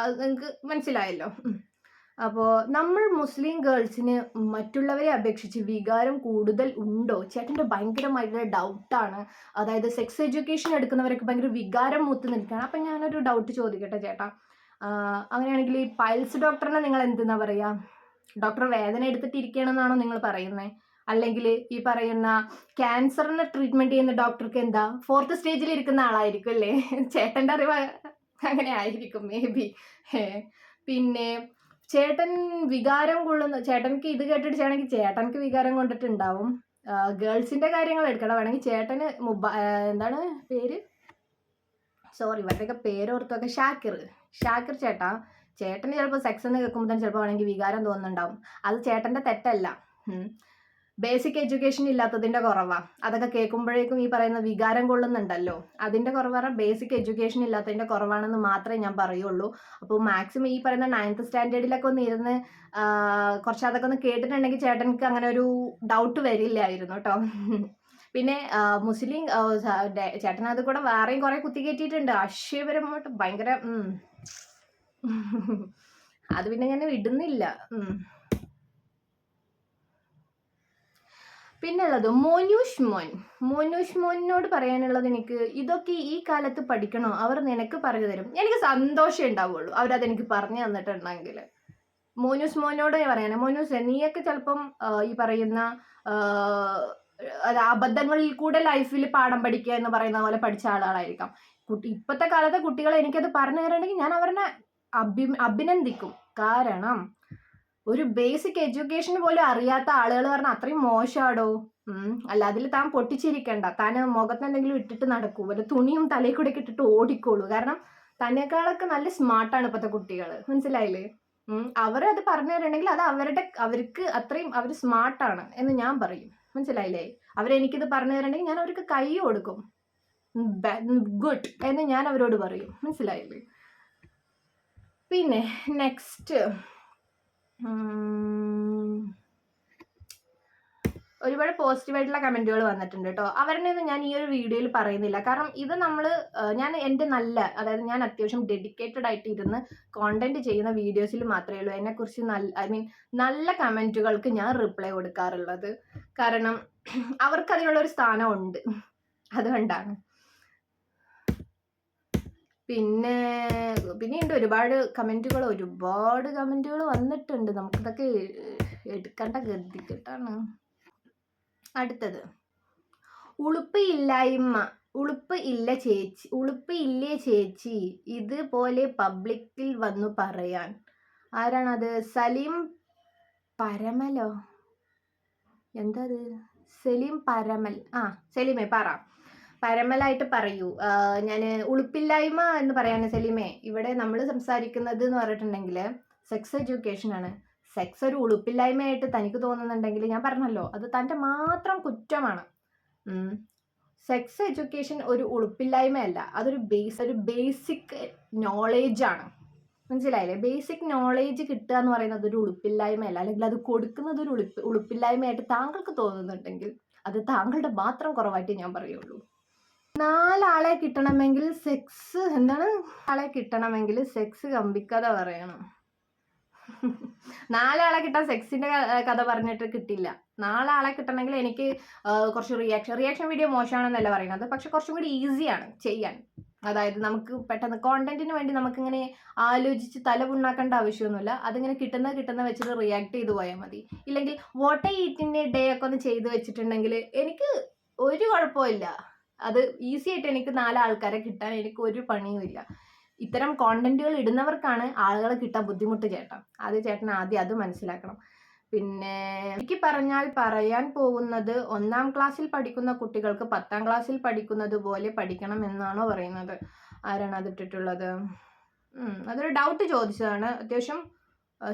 അത് നിങ്ങൾക്ക് മനസ്സിലായല്ലോ. അപ്പോൾ നമ്മൾ മുസ്ലിം ഗേൾസിന് മറ്റുള്ളവരെ അപേക്ഷിച്ച് വികാരം കൂടുതൽ ഉണ്ടോ? ചേട്ടൻ്റെ ഭയങ്കരമായിട്ടുള്ള ഡൗട്ടാണ്. അതായത് സെക്സ് എഡ്യൂക്കേഷൻ എടുക്കുന്നവരൊക്കെ ഭയങ്കര വികാരം മൂത്ത് നിൽക്കുകയാണ്. അപ്പം ഞാനൊരു ഡൗട്ട് ചോദിക്കട്ടെ ചേട്ടാ. അങ്ങനെയാണെങ്കിൽ ഈ പൈൽസ് ഡോക്ടറിനെ നിങ്ങൾ എന്തെന്നാ പറയുക? ഡോക്ടർ വേദന എടുത്തിട്ടിരിക്കണമെന്നാണോ നിങ്ങൾ പറയുന്നത്? അല്ലെങ്കിൽ ഈ പറയുന്ന ക്യാൻസറിന് ട്രീറ്റ്മെന്റ് ചെയ്യുന്ന ഡോക്ടർക്ക് എന്താ 4th സ്റ്റേജിൽ ഇരിക്കുന്ന ആളായിരിക്കും അല്ലേ? ചേട്ടൻ്റെ അറിവ് അങ്ങനെ ആയിരിക്കും മേ ബി. പിന്നെ ചേട്ടൻ വികാരം കൊള്ളുന്ന, ചേട്ടൻക്ക് ഇത് കേട്ടിട്ട് ചേട്ടൻക്ക് വികാരം കൊണ്ടിട്ടുണ്ടാവും. ഗേൾസിന്റെ കാര്യങ്ങൾ എടുക്കണം. വേണമെങ്കിൽ ചേട്ടന് എന്താണ് പേര്, സോറി ഇവരുടെയൊക്കെ പേരോർത്തൊക്കെ, ഷാക്കിർ ചേട്ടന് ചിലപ്പോൾ സെക്സ് എന്ന് കേൾക്കുമ്പോൾ തന്നെ ചിലപ്പോൾ വേണമെങ്കിൽ വികാരം തോന്നുന്നുണ്ടാവും. അത് ചേട്ടൻ്റെ തെറ്റല്ല. ബേസിക് എഡ്യൂക്കേഷൻ ഇല്ലാത്തതിൻ്റെ കുറവാണ്. അതൊക്കെ കേൾക്കുമ്പോഴേക്കും ഈ പറയുന്ന വികാരം കൊള്ളുന്നുണ്ടല്ലോ, അതിൻ്റെ കുറവാണ്. ബേസിക് എഡ്യൂക്കേഷൻ ഇല്ലാത്തതിൻ്റെ കുറവാണെന്ന് മാത്രമേ ഞാൻ പറയുള്ളൂ. അപ്പോൾ മാക്സിമം ഈ പറയുന്ന 9th സ്റ്റാൻഡേർഡിലൊക്കെ ഒന്ന് ഇരുന്ന് കുറച്ച് അതൊക്കെ ഒന്ന് കേട്ടിട്ടുണ്ടെങ്കിൽ ചേട്ടൻക്ക് അങ്ങനെ ഒരു ഡൗട്ട് വരില്ലായിരുന്നു കേട്ടോ. പിന്നെ മുസ്ലിം ചേട്ടൻ അത് കൂടെ വേറെയും കുറെ കുത്തിക്കയറ്റിയിട്ടുണ്ട്. ആശയപരമായിട്ട് ഭയങ്കര അത് പിന്നെ ഞാൻ ഇടുന്നില്ല. പിന്നെ ഉള്ളത് മോനൂഷ് മോനോട് പറയാനുള്ളത്, എനിക്ക് ഇതൊക്കെ ഈ കാലത്ത് പഠിക്കണോ? അവർ നിനക്ക് പറഞ്ഞു തരും. എനിക്ക് സന്തോഷം ഉണ്ടാവുള്ളൂ അവരതെനിക്ക് പറഞ്ഞു തന്നിട്ടുണ്ടെങ്കിൽ. മോനോട് പറയാനാ, മോനൂസ് നീയൊക്കെ ചിലപ്പം ഈ പറയുന്ന അബദ്ധങ്ങളിൽ കൂടെ ലൈഫിൽ പാഠം പഠിക്കുക എന്ന് പറയുന്ന പോലെ പഠിച്ച ആളുകളായിരിക്കാം. ഇപ്പോഴത്തെ കാലത്തെ കുട്ടികളെ എനിക്കത് പറഞ്ഞു തരണമെങ്കിൽ ഞാൻ അവരെ അഭിനന്ദിക്കും. കാരണം ഒരു ബേസിക് എഡ്യൂക്കേഷൻ പോലും അറിയാത്ത ആളുകൾ പറഞ്ഞാൽ അത്രയും മോശമാടോ. അല്ല, അതിൽ താൻ പൊട്ടിച്ചിരിക്കണ്ട. താൻ മുഖത്ത് എന്തെങ്കിലും ഇട്ടിട്ട് നടക്കൂ, വല്ല തുണിയും തലയിൽ കൂടെ ഇട്ടിട്ട് ഓടിക്കോളൂ. കാരണം തന്നെക്കാളൊക്കെ നല്ല സ്മാർട്ടാണ് ഇപ്പോഴത്തെ കുട്ടികൾ, മനസ്സിലായില്ലേ? അവരത് പറഞ്ഞു തരണമെങ്കിൽ അത് അവർക്ക് അത്രയും അവർ സ്മാർട്ടാണ് എന്ന് ഞാൻ പറയും, മനസ്സിലായില്ലേ? അവരെനിക്കിത് പറഞ്ഞു തരണമെങ്കിൽ ഞാൻ അവർക്ക് കൈ കൊടുക്കും, ഗുഡ് എന്ന് ഞാൻ അവരോട് പറയും, മനസ്സിലായില്ലേ? പിന്നെ നെക്സ്റ്റ് ഒരുപാട് പോസിറ്റീവായിട്ടുള്ള കമൻറ്റുകൾ വന്നിട്ടുണ്ട് കേട്ടോ. അവരുടെയൊന്നും ഞാൻ ഈ ഒരു വീഡിയോയിൽ പറയുന്നില്ല. കാരണം ഇത് ഞാൻ എൻ്റെ അതായത് ഞാൻ അത്യാവശ്യം ഡെഡിക്കേറ്റഡ് ആയിട്ട് ഇരുന്ന് കോണ്ടന്റ് ചെയ്യുന്ന വീഡിയോസിൽ മാത്രമേ ഉള്ളൂ എന്നെക്കുറിച്ച് നല്ല കമൻറ്റുകൾക്ക് ഞാൻ റിപ്ലൈ കൊടുക്കാറുള്ളത്. കാരണം അവർക്ക് അതിനുള്ളൊരു സ്ഥാനമുണ്ട്, അതുകൊണ്ടാണ്. പിന്നെയുണ്ട് ഒരുപാട് കമൻറ്റുകൾ വന്നിട്ടുണ്ട്. നമുക്കിതൊക്കെ എടുക്കേണ്ട ഗതികെട്ടാണ്. അടുത്തത്, ഉളുപ്പ് ഇല്ലേ ചേച്ചി ഇതുപോലെ പബ്ലിക്കിൽ വന്നു പറയാൻ. ആരാണത്? സലീം പരമലോ? എന്താ അത്? സലീം പരമൽ. സലീമേ പറ, പരമലായിട്ട് പറയൂ. ഞാൻ ഉളുപ്പില്ലായ്മ എന്ന് പറയാണ് സലീമേ. ഇവിടെ നമ്മൾ സംസാരിക്കുന്നത് എന്ന് പറഞ്ഞിട്ടുണ്ടെങ്കിൽ സെക്സ് എഡ്യൂക്കേഷൻ ആണ്. സെക്സ് ഒരു ഉളുപ്പില്ലായ്മയായിട്ട് തനിക്ക് തോന്നുന്നുണ്ടെങ്കിൽ ഞാൻ പറഞ്ഞല്ലോ, അത് തൻ്റെ മാത്രം കുറ്റമാണ്. സെക്സ് എഡ്യൂക്കേഷൻ ഒരു ഉളുപ്പില്ലായ്മയല്ല, അതൊരു ബേസിക് നോളേജാണ്, മനസ്സിലായില്ലേ? ബേസിക് നോളേജ് കിട്ടുക എന്ന് പറയുന്നത് ഒരു ഉളുപ്പില്ലായ്മയല്ല. അല്ലെങ്കിൽ അത് കൊടുക്കുന്നത് ഒരു ഉളുപ്പില്ലായ്മയായിട്ട് താങ്കൾക്ക് തോന്നുന്നുണ്ടെങ്കിൽ അത് താങ്കളുടെ മാത്രം കുറവായിട്ട് ഞാൻ പറയുള്ളൂ. 4 ആളെ കിട്ടണമെങ്കിൽ സെക്സ് കമ്പിക്കഥ പറയണം. 4 ആളെ കിട്ടാൻ സെക്സിന്റെ കഥ പറഞ്ഞിട്ട് കിട്ടില്ല. 4 ആളെ കിട്ടണമെങ്കിൽ എനിക്ക് കുറച്ച് റിയാക്ഷൻ വീഡിയോ മോശമാണെന്നല്ല പറയുന്നത്, പക്ഷെ കുറച്ചും കൂടി ഈസിയാണ് ചെയ്യാൻ. അതായത് നമുക്ക് പെട്ടെന്ന് കോണ്ടന്റിന് വേണ്ടി നമുക്കിങ്ങനെ ആലോചിച്ച് തല പുണ്ണാക്കേണ്ട ആവശ്യമൊന്നുമില്ല. അതിങ്ങനെ കിട്ടുന്ന വെച്ചിട്ട് റിയാക്ട് ചെയ്ത് പോയാൽ മതി. ഇല്ലെങ്കിൽ വാട്ട് ഐ ഈറ്റിന്റെ ഡേ ഒക്കെ ഒന്ന് ചെയ്ത് വെച്ചിട്ടുണ്ടെങ്കിൽ എനിക്ക് ഒരു കുഴപ്പമില്ല. അത് ഈസി ആയിട്ട് എനിക്ക് 4 ആൾക്കാരെ കിട്ടാൻ എനിക്ക് ഒരു പണിയുമില്ല. ഇത്തരം കോണ്ടന്റുകൾ ഇടുന്നവർക്കാണ് ആളുകളെ കിട്ടാൻ ബുദ്ധിമുട്ട് ചേട്ടൻ ആദ്യം അത് മനസ്സിലാക്കണം. പിന്നെ എനിക്ക് പറയാൻ പോകുന്നത് 1-ാം ക്ലാസ്സിൽ പഠിക്കുന്ന കുട്ടികൾക്ക് 10-ാം ക്ലാസ്സിൽ പഠിക്കുന്നത് പോലെ പഠിക്കണം എന്നാണോ പറയുന്നത്? ആരാണ് അത് ഇട്ടിട്ടുള്ളത്? അതൊരു ഡൗട്ട് ചോദിച്ചതാണ്. അത്യാവശ്യം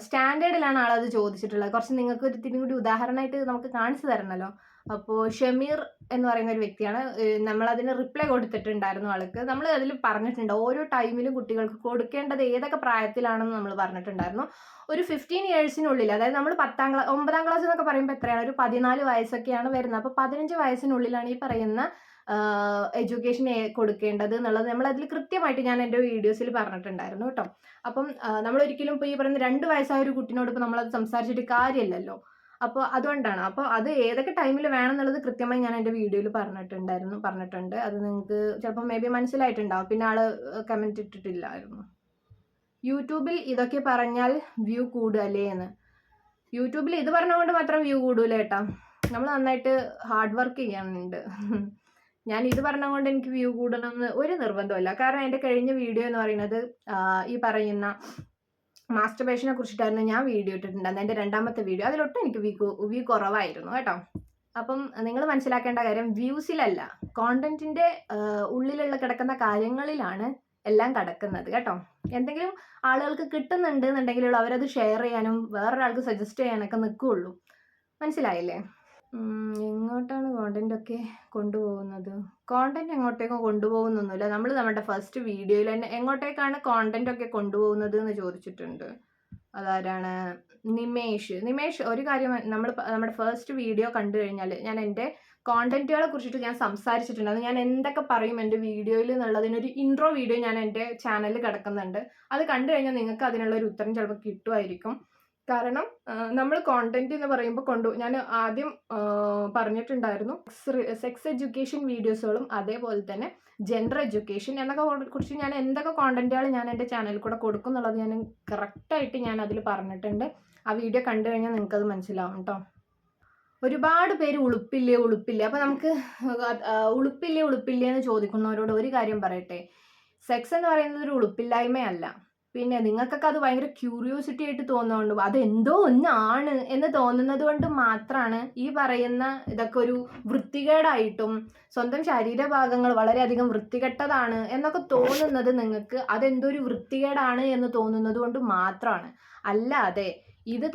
സ്റ്റാൻഡേർഡിലാണ് ആളത് ചോദിച്ചിട്ടുള്ളത്. കുറച്ച് നിങ്ങൾക്ക് ഇത്തിരി കൂടി ഉദാഹരണമായിട്ട് നമുക്ക് കാണിച്ചു തരണമല്ലോ. അപ്പോൾ ഷമീർ എന്ന് പറയുന്ന ഒരു വ്യക്തിയാണ്. നമ്മളതിന് റിപ്ലൈ കൊടുത്തിട്ടുണ്ടായിരുന്നു ആൾക്ക്. നമ്മൾ അതിൽ പറഞ്ഞിട്ടുണ്ട് ഓരോ ടൈമിലും കുട്ടികൾക്ക് കൊടുക്കേണ്ടത് ഏതൊക്കെ പ്രായത്തിലാണെന്ന് നമ്മൾ പറഞ്ഞിട്ടുണ്ടായിരുന്നു. ഒരു 15 ഇയേഴ്സിനുള്ളിൽ, അതായത് നമ്മൾ 9-ാം ക്ലാസ് എന്നൊക്കെ പറയുമ്പോൾ എത്രയാണ്, ഒരു 14 വയസ്സൊക്കെയാണ് വരുന്നത്. അപ്പോൾ 15 വയസ്സിനുള്ളിലാണ് ഈ പറയുന്ന എഡ്യൂക്കേഷൻ കൊടുക്കേണ്ടത് എന്നുള്ളത് നമ്മളതിൽ കൃത്യമായിട്ട് ഞാൻ എൻ്റെ വീഡിയോസിൽ പറഞ്ഞിട്ടുണ്ടായിരുന്നു കേട്ടോ. അപ്പം നമ്മളൊരിക്കലും ഇപ്പോൾ ഈ പറയുന്ന 2 വയസ്സായ ഒരു കുട്ടീനോട് ഇപ്പോൾ നമ്മളത് സംസാരിച്ചിട്ട് കാര്യമില്ലല്ലോ. അപ്പോൾ അതുകൊണ്ടാണ്. അപ്പോൾ അത് ഏതൊക്കെ ടൈമിൽ വേണം എന്നുള്ളത് കൃത്യമായി ഞാൻ എൻ്റെ വീഡിയോയിൽ പറഞ്ഞിട്ടുണ്ട്. അത് നിങ്ങൾക്ക് ചിലപ്പോൾ മേ ബി മനസ്സിലായിട്ടുണ്ടാവും. പിന്നെ ആള് കമൻറ്റ് ഇട്ടിട്ടില്ലായിരുന്നു. യൂട്യൂബിൽ ഇതൊക്കെ പറഞ്ഞാൽ വ്യൂ കൂടുകയല്ലേ എന്ന്. യൂട്യൂബിൽ ഇത് പറഞ്ഞുകൊണ്ട് മാത്രം വ്യൂ കൂടൂല കേട്ടോ. നമ്മൾ നന്നായിട്ട് ഹാർഡ് വർക്ക് ചെയ്യാനുണ്ട്. ഞാൻ ഇത് പറഞ്ഞുകൊണ്ട് എനിക്ക് വ്യൂ കൂടണമെന്ന് ഒരു നിർബന്ധമില്ല. കാരണം എൻ്റെ കഴിഞ്ഞ വീഡിയോ എന്ന് പറയുന്നത് ഈ പറയുന്ന മാസ്റ്റർബേഷനെ കുറിച്ചിട്ടായിരുന്നു ഞാൻ വീഡിയോ ഇട്ടിട്ടുണ്ടായിരുന്നു. എൻ്റെ 2ാമത്തെ വീഡിയോ. അതിലൊട്ടും എനിക്ക് വ്യൂ കുറവായിരുന്നു കേട്ടോ. അപ്പം നിങ്ങൾ മനസ്സിലാക്കേണ്ട കാര്യം വ്യൂസിലല്ല, കോണ്ടന്റിന്റെ ഉള്ളിലുള്ള കിടക്കുന്ന കാര്യങ്ങളിലാണ് എല്ലാം കിടക്കുന്നത് കേട്ടോ. എന്തെങ്കിലും ആളുകൾക്ക് കിട്ടുന്നുണ്ട് എന്നുണ്ടെങ്കിലുള്ള അവരത് ഷെയർ ചെയ്യാനും വേറൊരാൾക്ക് സജസ്റ്റ് ചെയ്യാനൊക്കെ നിൽക്കുകയുള്ളൂ, മനസ്സിലായില്ലേ? എങ്ങോട്ടാണ് കോണ്ടന്റ് കൊണ്ടുപോകുന്നത്? കോണ്ടന്റ് എങ്ങോട്ടേക്കോ കൊണ്ടുപോകുന്നൊന്നുമില്ല. നമ്മൾ നമ്മുടെ ഫസ്റ്റ് വീഡിയോയിൽ തന്നെ എങ്ങോട്ടേക്കാണ് കോണ്ടന്റ് ഒക്കെ കൊണ്ടുപോകുന്നത് എന്ന് ചോദിച്ചിട്ടുണ്ട്. അതാരാണ്? നിമേഷ്. ഒരു കാര്യം, നമ്മുടെ ഫസ്റ്റ് വീഡിയോ കണ്ടു കഴിഞ്ഞാൽ ഞാൻ എൻ്റെ കോണ്ടന്റുകളെ കുറിച്ചിട്ട് ഞാൻ സംസാരിച്ചിട്ടുണ്ട്. അത് ഞാൻ എന്തൊക്കെ പറയും എൻ്റെ വീഡിയോയിൽ എന്നുള്ളതിനൊരു ഇൻട്രോ വീഡിയോ ഞാൻ എൻ്റെ ചാനലിൽ കിടക്കുന്നുണ്ട്. അത് കണ്ടു കഴിഞ്ഞാൽ നിങ്ങൾക്ക് അതിനുള്ള ഒരു ഉത്തരം ചിലപ്പോൾ കിട്ടുമായിരിക്കും. കാരണം നമ്മൾ കോണ്ടന്റ് എന്ന് പറയുമ്പോൾ ഞാൻ ആദ്യം പറഞ്ഞിട്ടുണ്ടായിരുന്നു സെക്സ് എഡ്യൂക്കേഷൻ വീഡിയോസുകളും അതേപോലെ തന്നെ ജെൻഡർ എഡ്യൂക്കേഷൻ എന്നൊക്കെ കുറിച്ച് ഞാൻ എന്തൊക്കെ കോണ്ടന്റുകൾ ഞാൻ എൻ്റെ ചാനലിൽ കൂടെ കൊടുക്കും എന്നുള്ളത് ഞാൻ കറക്റ്റായിട്ട് ഞാൻ അതിൽ പറഞ്ഞിട്ടുണ്ട്. ആ വീഡിയോ കണ്ടു കഴിഞ്ഞാൽ നിങ്ങൾക്കത് മനസ്സിലാവും കേട്ടോ. ഒരുപാട് പേര് ഉളുപ്പില്ലേ. അപ്പോൾ നമുക്ക് ഉളുപ്പില്ലേ എന്ന് ചോദിക്കുന്നവരോട് ഒരു കാര്യം പറയട്ടെ. സെക്സ് എന്ന് പറയുന്നത് ഒരു ഉളുപ്പില്ലായ്മയല്ല. പിന്നെ നിങ്ങൾക്കൊക്കെ അത് ഭയങ്കര ക്യൂരിയോസിറ്റി ആയിട്ട് തോന്നുന്നുണ്ട്, അതെന്തോ ഒന്നാണ് എന്ന് തോന്നുന്നത് കൊണ്ട് മാത്രമാണ് ഈ പറയുന്ന ഇതൊക്കെ ഒരു വൃത്തികേടായിട്ടും സ്വന്തം ശരീരഭാഗങ്ങൾ വളരെയധികം വൃത്തികെട്ടതാണ് എന്നൊക്കെ തോന്നുന്നത്. നിങ്ങൾക്ക് അതെന്തോ ഒരു വൃത്തികേടാണ് എന്ന് തോന്നുന്നത് കൊണ്ട് മാത്രമാണ്. അല്ലാതെ ഇത്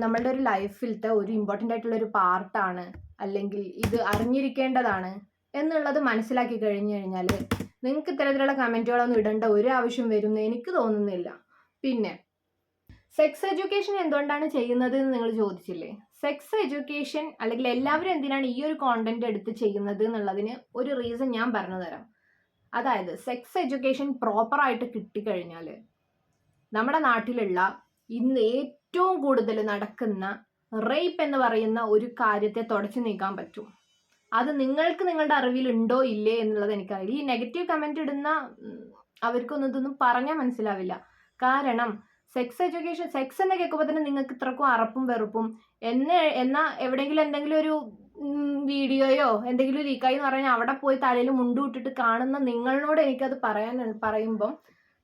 നമ്മളുടെ ഒരു ലൈഫിലത്തെ ഒരു ഇമ്പോർട്ടൻ്റ് ആയിട്ടുള്ള ഒരു പാർട്ടാണ്, അല്ലെങ്കിൽ ഇത് അറിഞ്ഞിരിക്കേണ്ടതാണ് എന്നുള്ളത് മനസ്സിലാക്കി കഴിഞ്ഞു കഴിഞ്ഞാൽ നിങ്ങൾക്ക് ഇത്തരത്തിലുള്ള കമൻറ്റുകളൊന്നും ഇടേണ്ട ഒരു ആവശ്യം വരുമെന്ന് എനിക്ക് തോന്നുന്നില്ല. പിന്നെ സെക്സ് എഡ്യൂക്കേഷൻ എന്തുകൊണ്ടാണ് ചെയ്യുന്നത് എന്ന് നിങ്ങൾ ചോദിച്ചില്ലേ? സെക്സ് എഡ്യൂക്കേഷൻ അല്ലെങ്കിൽ എല്ലാവരും എന്തിനാണ് ഈ ഒരു കോണ്ടന്റ് എടുത്ത് ചെയ്യുന്നത് എന്നുള്ളതിന് ഒരു റീസൺ ഞാൻ പറഞ്ഞു തരാം. അതായത് സെക്സ് എഡ്യൂക്കേഷൻ പ്രോപ്പറായിട്ട് കിട്ടിക്കഴിഞ്ഞാൽ നമ്മുടെ നാട്ടിലുള്ള ഇന്ന് ഏറ്റവും കൂടുതൽ നടക്കുന്ന റേപ്പ് എന്ന് പറയുന്ന ഒരു കാര്യത്തെ തുടച്ചു നീക്കാൻ പറ്റും. അത് നിങ്ങൾക്ക് നിങ്ങളുടെ അറിവിൽ ഉണ്ടോ ഇല്ലേ എന്നുള്ളത് എനിക്കറിയില്ല. ഈ നെഗറ്റീവ് കമന്റ് ഇടുന്ന അവർക്കൊന്നും ഇതൊന്നും പറഞ്ഞാൽ മനസ്സിലാവില്ല. കാരണം സെക്സ് എഡ്യൂക്കേഷൻ, സെക്സ് എന്ന് കേൾക്കുമ്പോൾ തന്നെ നിങ്ങൾക്ക് ഇത്രക്കും അറപ്പും വെറുപ്പും എന്നാൽ എവിടെയെങ്കിലും എന്തെങ്കിലും ഒരു വീഡിയോയോ എന്തെങ്കിലും ലീക്കായി എന്ന് പറഞ്ഞാൽ അവിടെ പോയി തലയിൽ മുണ്ടുവിട്ടിട്ട് കാണുന്ന നിങ്ങളോട് എനിക്കത് പറയുമ്പം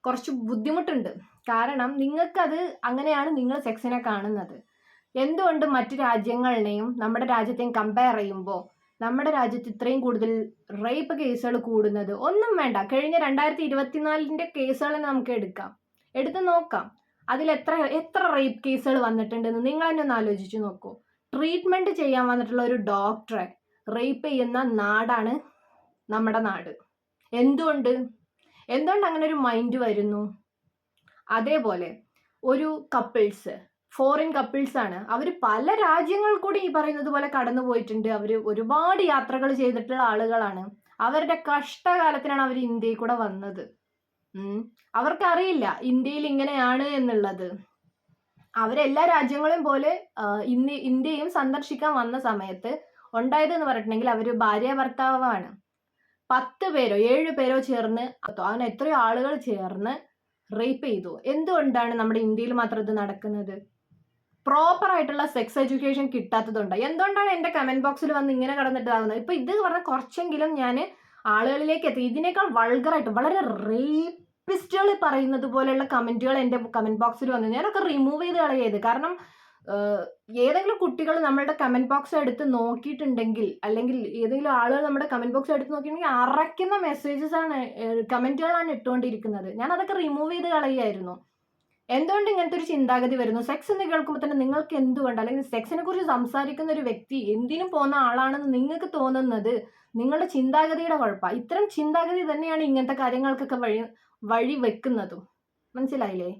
കുറച്ച് ബുദ്ധിമുട്ടുണ്ട്. കാരണം നിങ്ങൾക്കത് അങ്ങനെയാണ് നിങ്ങൾ സെക്സിനെ കാണുന്നത്. എന്തുകൊണ്ട് മറ്റു രാജ്യങ്ങളിനെയും നമ്മുടെ രാജ്യത്തെയും കമ്പയർ ചെയ്യുമ്പോൾ നമ്മുടെ രാജ്യത്ത് ഇത്രയും കൂടുതൽ റേപ്പ് കേസുകൾ കൂടുന്നത്? ഒന്നും വേണ്ട, കഴിഞ്ഞ 2024 കേസുകൾ നമുക്ക് എടുത്ത് നോക്കാം. അതിൽ എത്ര റേപ്പ് കേസുകൾ വന്നിട്ടുണ്ടെന്ന് നിങ്ങൾ തന്നെ ഒന്ന് ആലോചിച്ച് നോക്കൂ. ട്രീറ്റ്മെന്റ് ചെയ്യാൻ വന്നിട്ടുള്ള ഒരു ഡോക്ടറെ റേപ്പ് ചെയ്യുന്ന നാടാണ് നമ്മുടെ നാട്. എന്തുകൊണ്ട് അങ്ങനെ ഒരു മൈൻഡ് വരുന്നു? അതേപോലെ ഒരു കപ്പിൾസ്, ഫോറിൻ കപ്പിൾസ് ആണ്, അവർ പല രാജ്യങ്ങൾ കൂടി ഈ പറയുന്നത് പോലെ കടന്നു പോയിട്ടുണ്ട്. അവർ ഒരുപാട് യാത്രകൾ ചെയ്തിട്ടുള്ള ആളുകളാണ്. അവരുടെ കഷ്ടകാലത്തിനാണ് അവർ ഇന്ത്യയിൽ കൂടെ വന്നത്. അവർക്കറിയില്ല ഇന്ത്യയിൽ ഇങ്ങനെയാണ് എന്നുള്ളത്. അവരെല്ലാ രാജ്യങ്ങളും പോലെ ഇന്ത്യയും സന്ദർശിക്കാൻ വന്ന സമയത്ത് ഉണ്ടായത് എന്ന് പറഞ്ഞിട്ടുണ്ടെങ്കിൽ അവർ ഭാര്യ ഭർത്താവാണ്. 10 പേരോ 7 പേരോ ചേർന്ന്, അങ്ങനെ എത്രയോ ആളുകൾ ചേർന്ന് റേപ്പ് ചെയ്തു. എന്തുകൊണ്ടാണ് നമ്മുടെ ഇന്ത്യയിൽ മാത്രം ഇത് നടക്കുന്നത്? പ്രോപ്പർ ആയിട്ടുള്ള സെക്സ് എഡ്യൂക്കേഷൻ കിട്ടാത്തതുകൊണ്ട്. എന്തുകൊണ്ടാണ് എൻ്റെ കമന്റ് ബോക്സിൽ വന്ന് ഇങ്ങനെ കടന്നിട്ടാകുന്നത്? ഇപ്പൊ ഇത് പറഞ്ഞാൽ കുറച്ചെങ്കിലും ഞാൻ ആളുകളിലേക്ക് എത്തി. ഇതിനേക്കാൾ വൾഗറായിട്ട് വളരെ റേപ്പിസ്റ്റുകൾ പറയുന്നത് പോലെയുള്ള കമന്റുകൾ എൻ്റെ കമന്റ് ബോക്സിൽ വന്നു. ഞാനൊക്കെ റിമൂവ് ചെയ്ത് കളയത്. കാരണം ഏതെങ്കിലും കുട്ടികൾ നമ്മളുടെ കമന്റ് ബോക്സ് എടുത്ത് നോക്കിയിട്ടുണ്ടെങ്കിൽ, അല്ലെങ്കിൽ ഏതെങ്കിലും ആളുകൾ നമ്മുടെ കമന്റ് ബോക്സ് എടുത്ത് നോക്കിയിട്ടുണ്ടെങ്കിൽ അറയ്ക്കുന്ന മെസ്സേജസ് ആണ്, കമന്റുകളാണ് ഇട്ടുകൊണ്ടിരിക്കുന്നത്. ഞാൻ അതൊക്കെ റിമൂവ് ചെയ്ത് കളയായിരുന്നു. എന്തുകൊണ്ട് ഇങ്ങനത്തെ ഒരു ചിന്താഗതി വരുന്നു? സെക്സ് എന്ന് കേൾക്കുമ്പോൾ തന്നെ നിങ്ങൾക്ക് എന്തുകൊണ്ട്, അല്ലെങ്കിൽ സെക്സിനെ കുറിച്ച് സംസാരിക്കുന്ന ഒരു വ്യക്തി എന്തിനും പോകുന്ന ആളാണെന്ന് നിങ്ങൾക്ക് തോന്നുന്നത് നിങ്ങളുടെ ചിന്താഗതിയുടെ കുഴപ്പമാണ്. ഇത്തരം ചിന്താഗതി തന്നെയാണ് ഇങ്ങനത്തെ കാര്യങ്ങൾക്കൊക്കെ വഴി വെക്കുന്നതും. മനസ്സിലായില്ലേ?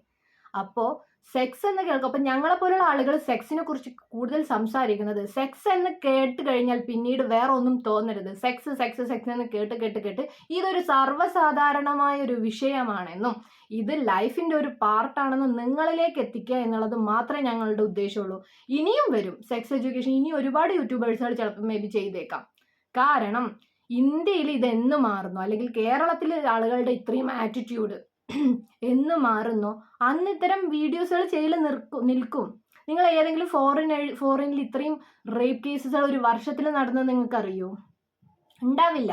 അപ്പോൾ സെക്സ് എന്ന് കേൾക്കും, ഞങ്ങളെ പോലുള്ള ആളുകൾ സെക്സിനെ കുറിച്ച് കൂടുതൽ സംസാരിക്കുന്നത്, സെക്സ് എന്ന് കേട്ട് കഴിഞ്ഞാൽ പിന്നീട് വേറെ ഒന്നും തോന്നരുത്. സെക്സ് സെക്സ് സെക്സ് എന്ന് കേട്ട് ഇതൊരു സർവ്വസാധാരണമായ ഒരു വിഷയമാണെന്നും ഇത് ലൈഫിന്റെ ഒരു പാർട്ടാണെന്നും നിങ്ങളിലേക്ക് എത്തിക്കുക എന്നുള്ളത് മാത്രമേ ഞങ്ങളുടെ ഉദ്ദേശമുള്ളൂ. ഇനിയും വരും സെക്സ് എഡ്യൂക്കേഷൻ, ഇനി ഒരുപാട് യൂട്യൂബേഴ്സുകൾ ചിലപ്പോൾ മേ ബി ചെയ്തേക്കാം. കാരണം ഇന്ത്യയിൽ ഇതെന്ന് മാറുന്നു, അല്ലെങ്കിൽ കേരളത്തിലെ ആളുകളുടെ ഇത്രയും ആറ്റിറ്റ്യൂഡ് എന്ന് മാറുന്നു, അന്ന് ഇത്തരം വീഡിയോസുകൾ ചെയ്യൽ നിൽക്കും. നിങ്ങൾ ഏതെങ്കിലും ഫോറിനിൽ ഇത്രയും റേപ്പ് കേസുകൾ ഒരു വർഷത്തിൽ നടന്നത് നിങ്ങൾക്കറിയോ? ഉണ്ടാവില്ല.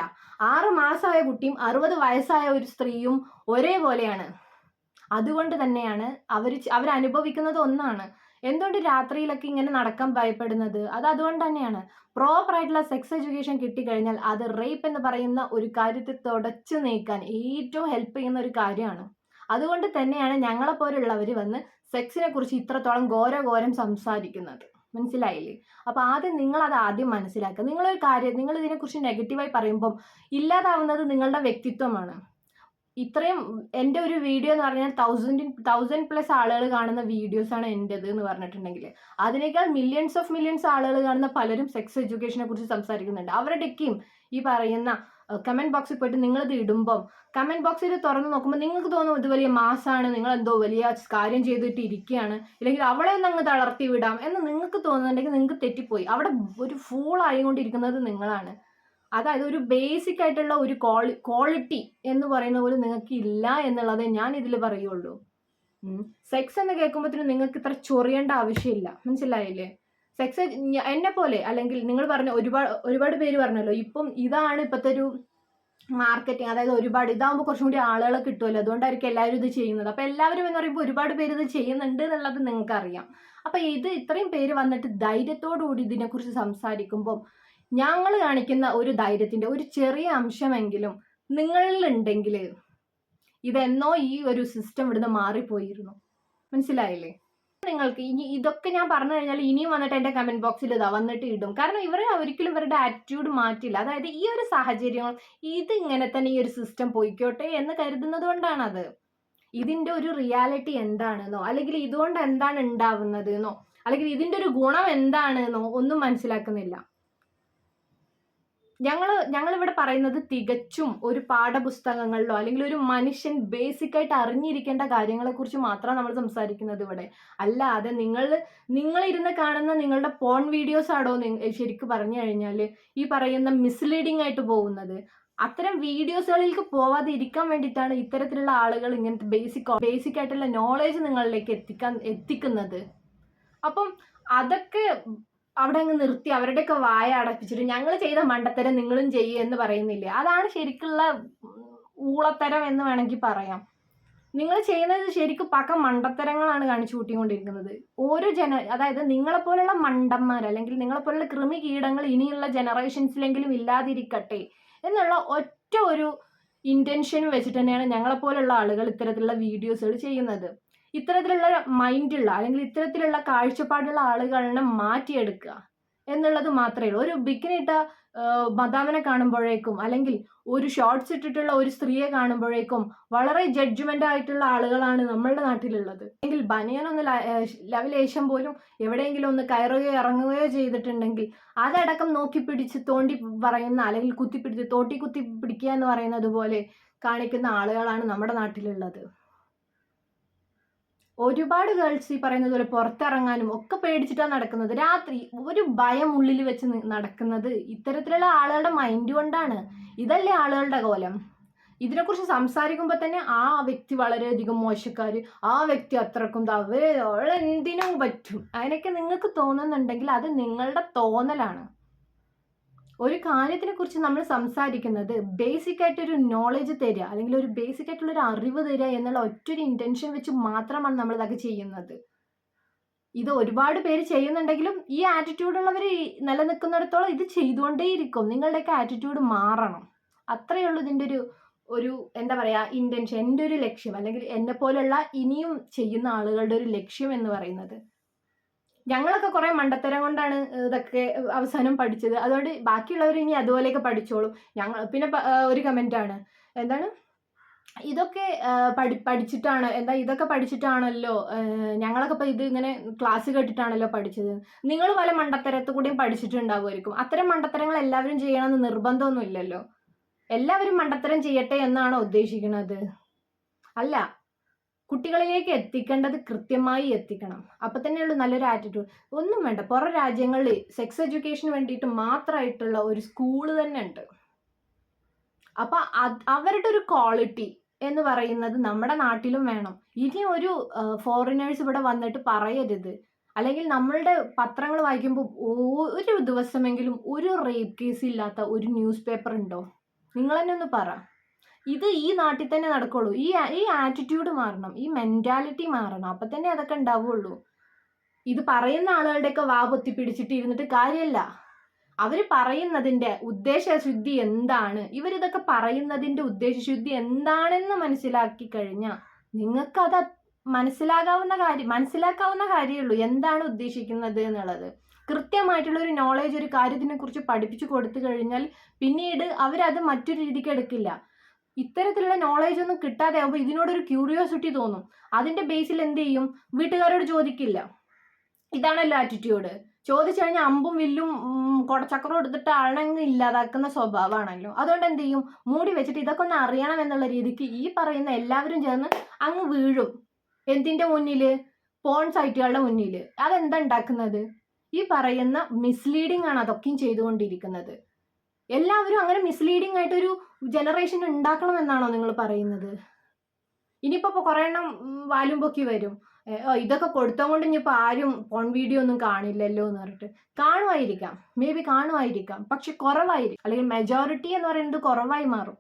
6 മാസമായ കുട്ടിയും 60 വയസ്സായ ഒരു സ്ത്രീയും ഒരേപോലെയാണ്. അതുകൊണ്ട് തന്നെയാണ് അവർ അനുഭവിക്കുന്നത് ഒന്നാണ്. എന്തുകൊണ്ട് രാത്രിയിലൊക്കെ ഇങ്ങനെ നടക്കാൻ ഭയപ്പെടുന്നത്? അതുകൊണ്ട് തന്നെയാണ്. പ്രോപ്പർ ആയിട്ടുള്ള സെക്സ് എഡ്യൂക്കേഷൻ കിട്ടിക്കഴിഞ്ഞാൽ അത് റേപ്പ് എന്ന് പറയുന്ന ഒരു കാര്യത്തെ തുടച്ചു നീക്കാൻ ഏറ്റവും ഹെൽപ്പ് ചെയ്യുന്ന ഒരു കാര്യമാണ്. അതുകൊണ്ട് തന്നെയാണ് ഞങ്ങളെപ്പോലുള്ളവർ വന്ന് സെക്സിനെ കുറിച്ച് ഇത്രത്തോളം ഘോരം സംസാരിക്കുന്നത്. മനസ്സിലായില്ലേ? അപ്പൊ ആദ്യം മനസ്സിലാക്കുക. നിങ്ങൾ ഇതിനെക്കുറിച്ച് നെഗറ്റീവായി പറയുമ്പം ഇല്ലാതാവുന്നത് നിങ്ങളുടെ വ്യക്തിത്വമാണ്. ഇത്രയും എൻ്റെ ഒരു വീഡിയോ എന്ന് പറഞ്ഞാൽ 1000+ ആളുകൾ കാണുന്ന വീഡിയോസ് ആണ് എൻ്റെത് എന്ന് പറഞ്ഞിട്ടുണ്ടെങ്കിൽ, അതിനേക്കാൾ മില്യൺസ് ആളുകൾ കാണുന്ന പലരും സെക്സ് എഡ്യൂക്കേഷനെ കുറിച്ച് സംസാരിക്കുന്നുണ്ട്. അവരുടെയൊക്കെയും ഈ പറയുന്ന കമന്റ് ബോക്സിൽ പോയിട്ട് നിങ്ങളിത് ഇടുമ്പം കമന്റ് ബോക്സിൽ തുറന്ന് നോക്കുമ്പോൾ നിങ്ങൾക്ക് തോന്നും ഇത് വലിയ മാസാണ്, നിങ്ങൾ എന്തോ വലിയ കാര്യം ചെയ്തിട്ട് ഇരിക്കുകയാണ്, ഇല്ലെങ്കിൽ അവളെ ഒന്ന് അങ്ങ് തളർത്തി വിടാം എന്ന് നിങ്ങൾക്ക് തോന്നുന്നുണ്ടെങ്കിൽ നിങ്ങൾക്ക് തെറ്റിപ്പോയി. അവിടെ ഒരു ഫൂൾ ആയിക്കൊണ്ടിരിക്കുന്നത് നിങ്ങളാണ്. അതായത് ഒരു ബേസിക് ആയിട്ടുള്ള ഒരു ക്വാളിറ്റി എന്ന് പറയുന്ന പോലെ നിങ്ങൾക്ക് ഇല്ല എന്നുള്ളതേ ഞാൻ ഇതിൽ പറയുള്ളൂ. സെക്സ് എന്ന് കേൾക്കുമ്പോഴത്തേനും നിങ്ങൾക്ക് ഇത്ര ചൊറിയേണ്ട ആവശ്യമില്ല. മനസ്സിലായില്ലേ? സെക്സ് എന്നെ പോലെ, അല്ലെങ്കിൽ നിങ്ങൾ പറഞ്ഞ ഒരുപാട് പേര് പറഞ്ഞല്ലോ, ഇപ്പം ഇതാണ് ഇപ്പോഴത്തെ ഒരു മാർക്കറ്റിംഗ്, അതായത് ഒരുപാട് ഇതാകുമ്പോൾ കുറച്ചും കൂടി ആളുകളെ കിട്ടുമല്ലോ, അതുകൊണ്ടായിരിക്കും എല്ലാവരും ഇത് ചെയ്യുന്നത്. അപ്പോൾ എല്ലാവരും എന്ന് പറയുമ്പോൾ ഒരുപാട് പേര് ഇത് ചെയ്യുന്നുണ്ട് എന്നുള്ളത് നിങ്ങൾക്കറിയാം. അപ്പോൾ ഇത് ഇത്രയും പേര് വന്നിട്ട് ധൈര്യത്തോടു കൂടി ഇതിനെക്കുറിച്ച് സംസാരിക്കുമ്പോൾ ഞങ്ങൾ കാണിക്കുന്ന ഒരു ധൈര്യത്തിൻ്റെ ഒരു ചെറിയ അംശമെങ്കിലും നിങ്ങളിലുണ്ടെങ്കിൽ ഇതെന്നോ ഈ ഒരു സിസ്റ്റം ഇവിടുന്ന് മാറിപ്പോയിരുന്നു. മനസ്സിലായില്ലേ? നിങ്ങൾക്ക് ഇനി ഇതൊക്കെ ഞാൻ പറഞ്ഞു കഴിഞ്ഞാൽ ഇനിയും വന്നിട്ട് എൻ്റെ കമന്റ് ബോക്സിൽ ഇതാ വന്നിട്ട് ഇടും. കാരണം ഒരിക്കലും ഇവരുടെ ആറ്റിറ്റ്യൂഡ് മാറ്റില്ല. അതായത് ഈ ഒരു സാഹചര്യങ്ങൾ ഇത് ഇങ്ങനെ തന്നെ ഈ ഒരു സിസ്റ്റം പോയിക്കോട്ടെ എന്ന് കരുതുന്നത് കൊണ്ടാണത്. ഇതിൻ്റെ ഒരു റിയാലിറ്റി എന്താണെന്നോ അല്ലെങ്കിൽ ഇതുകൊണ്ട് എന്താണ് ഉണ്ടാവുന്നത് എന്നോ അല്ലെങ്കിൽ ഇതിൻ്റെ ഒരു ഗുണം എന്താണെന്നോ ഒന്നും മനസ്സിലാക്കുന്നില്ല. ഞങ്ങളിവിടെ പറയുന്നത് തികച്ചും ഒരു പാഠപുസ്തകങ്ങളിലോ അല്ലെങ്കിൽ ഒരു മനുഷ്യൻ ബേസിക് ആയിട്ട് അറിഞ്ഞിരിക്കേണ്ട കാര്യങ്ങളെക്കുറിച്ച് മാത്രമാണ് നമ്മൾ സംസാരിക്കുന്നത് ഇവിടെ. അല്ലാതെ നിങ്ങളിരുന്ന് കാണുന്ന നിങ്ങളുടെ പോൺ വീഡിയോസ് ആണോ ശരിക്കും പറഞ്ഞു കഴിഞ്ഞാൽ ഈ പറയുന്ന മിസ്ലീഡിങ് ആയിട്ട് പോകുന്നത്. അത്തരം വീഡിയോസുകളിലേക്ക് പോവാതെ ഇരിക്കാൻ വേണ്ടിയിട്ടാണ് ഇത്തരത്തിലുള്ള ആളുകൾ ഇങ്ങനത്തെ ബേസിക് ആയിട്ടുള്ള നോളേജ് നിങ്ങളിലേക്ക് എത്തിക്കുന്നത്. അപ്പം അതൊക്കെ അവിടെ അങ്ങ് നിർത്തി അവരുടെയൊക്കെ വായ അടപ്പിച്ചിട്ട് ഞങ്ങൾ ചെയ്ത മണ്ടത്തരം നിങ്ങളും ചെയ്യുക എന്ന് പറയുന്നില്ലേ, അതാണ് ശരിക്കുള്ള ഊളത്തരം എന്ന് വേണമെങ്കിൽ പറയാം. നിങ്ങൾ ചെയ്യുന്നത് ശരിക്കും പക്ക മണ്ടത്തരങ്ങളാണ് കാണിച്ചു കൂട്ടിക്കൊണ്ടിരിക്കുന്നത്. അതായത് നിങ്ങളെപ്പോലുള്ള മണ്ടന്മാർ അല്ലെങ്കിൽ നിങ്ങളെപ്പോലുള്ള കൃമി കീടങ്ങൾ ഇനിയുള്ള ജനറേഷൻസിലെങ്കിലും ഇല്ലാതിരിക്കട്ടെ എന്നുള്ള ഒറ്റ ഒരു ഇന്റൻഷനും വെച്ചിട്ട് തന്നെയാണ് ഞങ്ങളെപ്പോലുള്ള ആളുകൾ ഇത്തരത്തിലുള്ള വീഡിയോസുകൾ ചെയ്യുന്നത്. ഇത്തരത്തിലുള്ള മൈൻഡുള്ള അല്ലെങ്കിൽ ഇത്തരത്തിലുള്ള കാഴ്ചപ്പാടുള്ള ആളുകളെ മാറ്റിയെടുക്കുക എന്നുള്ളത് മാത്രമേ ഉള്ളൂ. ഒരു ബിക്കിനിട്ട മദാമനെ കാണുമ്പോഴേക്കും അല്ലെങ്കിൽ ഒരു ഷോർട്ട്സ് ഇട്ടിട്ടുള്ള ഒരു സ്ത്രീയെ കാണുമ്പോഴേക്കും വളരെ ജഡ്ജ്മെന്റ് ആയിട്ടുള്ള ആളുകളാണ് നമ്മളുടെ നാട്ടിലുള്ളത്. അല്ലെങ്കിൽ ബനിയനൊന്ന് ലെവലേശം പോലും എവിടെയെങ്കിലും ഒന്ന് കയറുകയോ ഇറങ്ങുകയോ ചെയ്തിട്ടുണ്ടെങ്കിൽ അതടക്കം നോക്കി പിടിച്ച് തോണ്ടി പറയുന്ന അല്ലെങ്കിൽ കുത്തി പിടിക്കുക എന്ന് പറയുന്നത് പോലെ കാണിക്കുന്ന ആളുകളാണ് നമ്മുടെ നാട്ടിലുള്ളത്. ഒരുപാട് ഗേൾസ് ഈ പറയുന്നത് പോലെ പുറത്തിറങ്ങാനും ഒക്കെ പേടിച്ചിട്ടാണ് നടക്കുന്നത്. രാത്രി ഒരു ഭയം ഉള്ളിൽ വെച്ച് നടക്കുന്നത് ഇത്തരത്തിലുള്ള ആളുകളുടെ മൈൻഡ് കൊണ്ടാണ്. ഇതല്ലേ ആളുകളുടെ കോലം? ഇതിനെക്കുറിച്ച് സംസാരിക്കുമ്പോൾ തന്നെ ആ വ്യക്തി വളരെയധികം മോശക്കാര്, ആ വ്യക്തി അത്രക്കും എന്തിനും പറ്റും, അതിനൊക്കെ നിങ്ങൾക്ക് തോന്നുന്നുണ്ടെങ്കിൽ അത് നിങ്ങളുടെ തോന്നലാണ്. ഒരു കാര്യത്തിനെ കുറിച്ച് നമ്മൾ സംസാരിക്കുന്നത് ബേസിക് ആയിട്ടൊരു നോളജ് തരിക അല്ലെങ്കിൽ ഒരു ബേസിക് ആയിട്ടുള്ള ഒരു അറിവ് തരിക എന്നുള്ള ഒറ്റൊരു ഇന്റൻഷൻ വെച്ച് മാത്രമാണ് നമ്മൾ ഇതൊക്കെ ചെയ്യുന്നത്. ഇത് ഒരുപാട് പേര് ചെയ്യുന്നുണ്ടെങ്കിലും ഈ ആറ്റിറ്റ്യൂഡ് ഉള്ളവർ നിലനിൽക്കുന്നിടത്തോളം ഇത് ചെയ്തുകൊണ്ടേയിരിക്കും. നിങ്ങളുടെയൊക്കെ ആറ്റിറ്റ്യൂഡ് മാറണം. അത്രയേ ഉള്ളൂ ഇതിൻ്റെ ഒരു എന്താ പറയുക ഇന്റൻഷൻ, എൻ്റെ ഒരു ലക്ഷ്യം അല്ലെങ്കിൽ എന്നെ പോലുള്ള ഇനിയും ചെയ്യുന്ന ആളുകളുടെ ഒരു ലക്ഷ്യം എന്ന് പറയുന്നത്. ഞങ്ങളൊക്കെ കുറെ മണ്ടത്തരം കൊണ്ടാണ് ഇതൊക്കെ അവസാനം പഠിച്ചത്. അതുകൊണ്ട് ബാക്കിയുള്ളവർ ഇനി അതുപോലെയൊക്കെ പഠിച്ചോളും. പിന്നെ ഒരു കമന്റാണ്, എന്താണ് ഇതൊക്കെ ഇതൊക്കെ പഠിച്ചിട്ടാണല്ലോ ഞങ്ങളൊക്കെ ഇപ്പൊ ഇത് ഇങ്ങനെ ക്ലാസ് കേട്ടിട്ടാണല്ലോ പഠിച്ചത്. നിങ്ങൾ പല മണ്ടത്തരത്തു കൂടിയും പഠിച്ചിട്ടുണ്ടാവുമായിരിക്കും. അത്തരം മണ്ടത്തരങ്ങൾ എല്ലാവരും ചെയ്യണമെന്ന് നിർബന്ധമൊന്നും ഇല്ലല്ലോ. എല്ലാവരും മണ്ടത്തരം ചെയ്യട്ടെ എന്നാണോ ഉദ്ദേശിക്കുന്നത്? അല്ല, കുട്ടികളിലേക്ക് എത്തിക്കേണ്ടത് കൃത്യമായി എത്തിക്കണം. അപ്പം തന്നെയുള്ളൂ നല്ലൊരു ആറ്റിറ്റ്യൂഡ്. ഒന്നും വേണ്ട, പുറം രാജ്യങ്ങളിൽ സെക്സ് എഡ്യൂക്കേഷന് വേണ്ടിയിട്ട് മാത്രമായിട്ടുള്ള ഒരു സ്കൂള് തന്നെ ഉണ്ട്. അപ്പം അവരുടെ ഒരു ക്വാളിറ്റി എന്ന് പറയുന്നത് നമ്മുടെ നാട്ടിലും വേണം. ഇനി ഒരു ഫോറിനേഴ്സ് ഇവിടെ വന്നിട്ട് പറയരുത്, അല്ലെങ്കിൽ നമ്മളുടെ പത്രങ്ങൾ വായിക്കുമ്പോൾ ഒരു ദിവസമെങ്കിലും ഒരു റേപ്പ് കേസ് ഇല്ലാത്ത ഒരു ന്യൂസ് പേപ്പർ ഉണ്ടോ? നിങ്ങൾ തന്നെ ഒന്ന് പറ. ഇത് ഈ നാട്ടിൽ തന്നെ നടക്കുള്ളൂ. ഈ ആറ്റിറ്റ്യൂഡ് മാറണം, ഈ മെന്റാലിറ്റി മാറണം. അപ്പം തന്നെ അതൊക്കെ ഉണ്ടാവുള്ളൂ. ഇത് പറയുന്ന ആളുകളുടെയൊക്കെ വാ പൊത്തി പിടിച്ചിട്ട് ഇരുന്നിട്ട് കാര്യമല്ല. അവർ പറയുന്നതിൻ്റെ ഉദ്ദേശശുദ്ധി എന്താണ്, ഇവരിതൊക്കെ പറയുന്നതിൻ്റെ ഉദ്ദേശശുദ്ധി എന്താണെന്ന് മനസ്സിലാക്കി കഴിഞ്ഞാൽ നിങ്ങൾക്കത് മനസ്സിലാക്കാവുന്ന കാര്യമുള്ളൂ എന്താണ് ഉദ്ദേശിക്കുന്നത് എന്നുള്ളത്. കൃത്യമായിട്ടുള്ള ഒരു നോളേജ് ഒരു കാര്യത്തിനെ കുറിച്ച് പഠിപ്പിച്ചു കൊടുത്തു കഴിഞ്ഞാൽ പിന്നീട് അവരത് മറ്റൊരു രീതിക്ക് എടുക്കില്ല. ഇത്തരത്തിലുള്ള നോളേജ് ഒന്നും കിട്ടാതെ ആകുമ്പോൾ ഇതിനോടൊരു ക്യൂരിയോസിറ്റി തോന്നും. അതിന്റെ ബേസിൽ എന്ത് ചെയ്യും? വീട്ടുകാരോട് ചോദിക്കില്ല. ഇതാണല്ലോ ആറ്റിറ്റ്യൂഡ്. ചോദിച്ചു കഴിഞ്ഞാൽ അമ്പും വില്ലും കൊടച്ചക്രം എടുത്തിട്ട് ആളങ്ങ് ഇല്ലാതാക്കുന്ന സ്വഭാവമാണല്ലോ. അതുകൊണ്ട് എന്ത് ചെയ്യും? മൂടി വെച്ചിട്ട് ഇതൊക്കെ ഒന്ന് അറിയണം എന്നുള്ള രീതിക്ക് ഈ പറയുന്ന എല്ലാവരും ചേർന്ന് അങ്ങ് വീഴും. എന്തിന്റെ മുന്നില്? പോൺ സൈറ്റുകളുടെ മുന്നില്. അതെന്താ ഉണ്ടാക്കുന്നത്? ഈ പറയുന്ന മിസ്ലീഡിംഗ് ആണ് അതൊക്കെയും ചെയ്തുകൊണ്ടിരിക്കുന്നത്. എല്ലാവരും അങ്ങനെ മിസ്ലീഡിംഗ് ആയിട്ടൊരു ജനറേഷൻ ഉണ്ടാക്കണമെന്നാണോ നിങ്ങൾ പറയുന്നത്? ഇനിയിപ്പോൾ കുറേ എണ്ണം വാലും പൊക്കി വരും, ഇതൊക്കെ കൊടുത്തോണ്ട് ഇനിയിപ്പോൾ ആരും ഫോൺ വീഡിയോ ഒന്നും കാണില്ലല്ലോ എന്ന് പറഞ്ഞിട്ട്. കാണുമായിരിക്കാം, മേ ബി കാണുമായിരിക്കാം, പക്ഷെ കുറവായിരിക്കും. അല്ലെങ്കിൽ മെജോറിറ്റി എന്ന് പറയുന്നത് കുറവായി മാറും.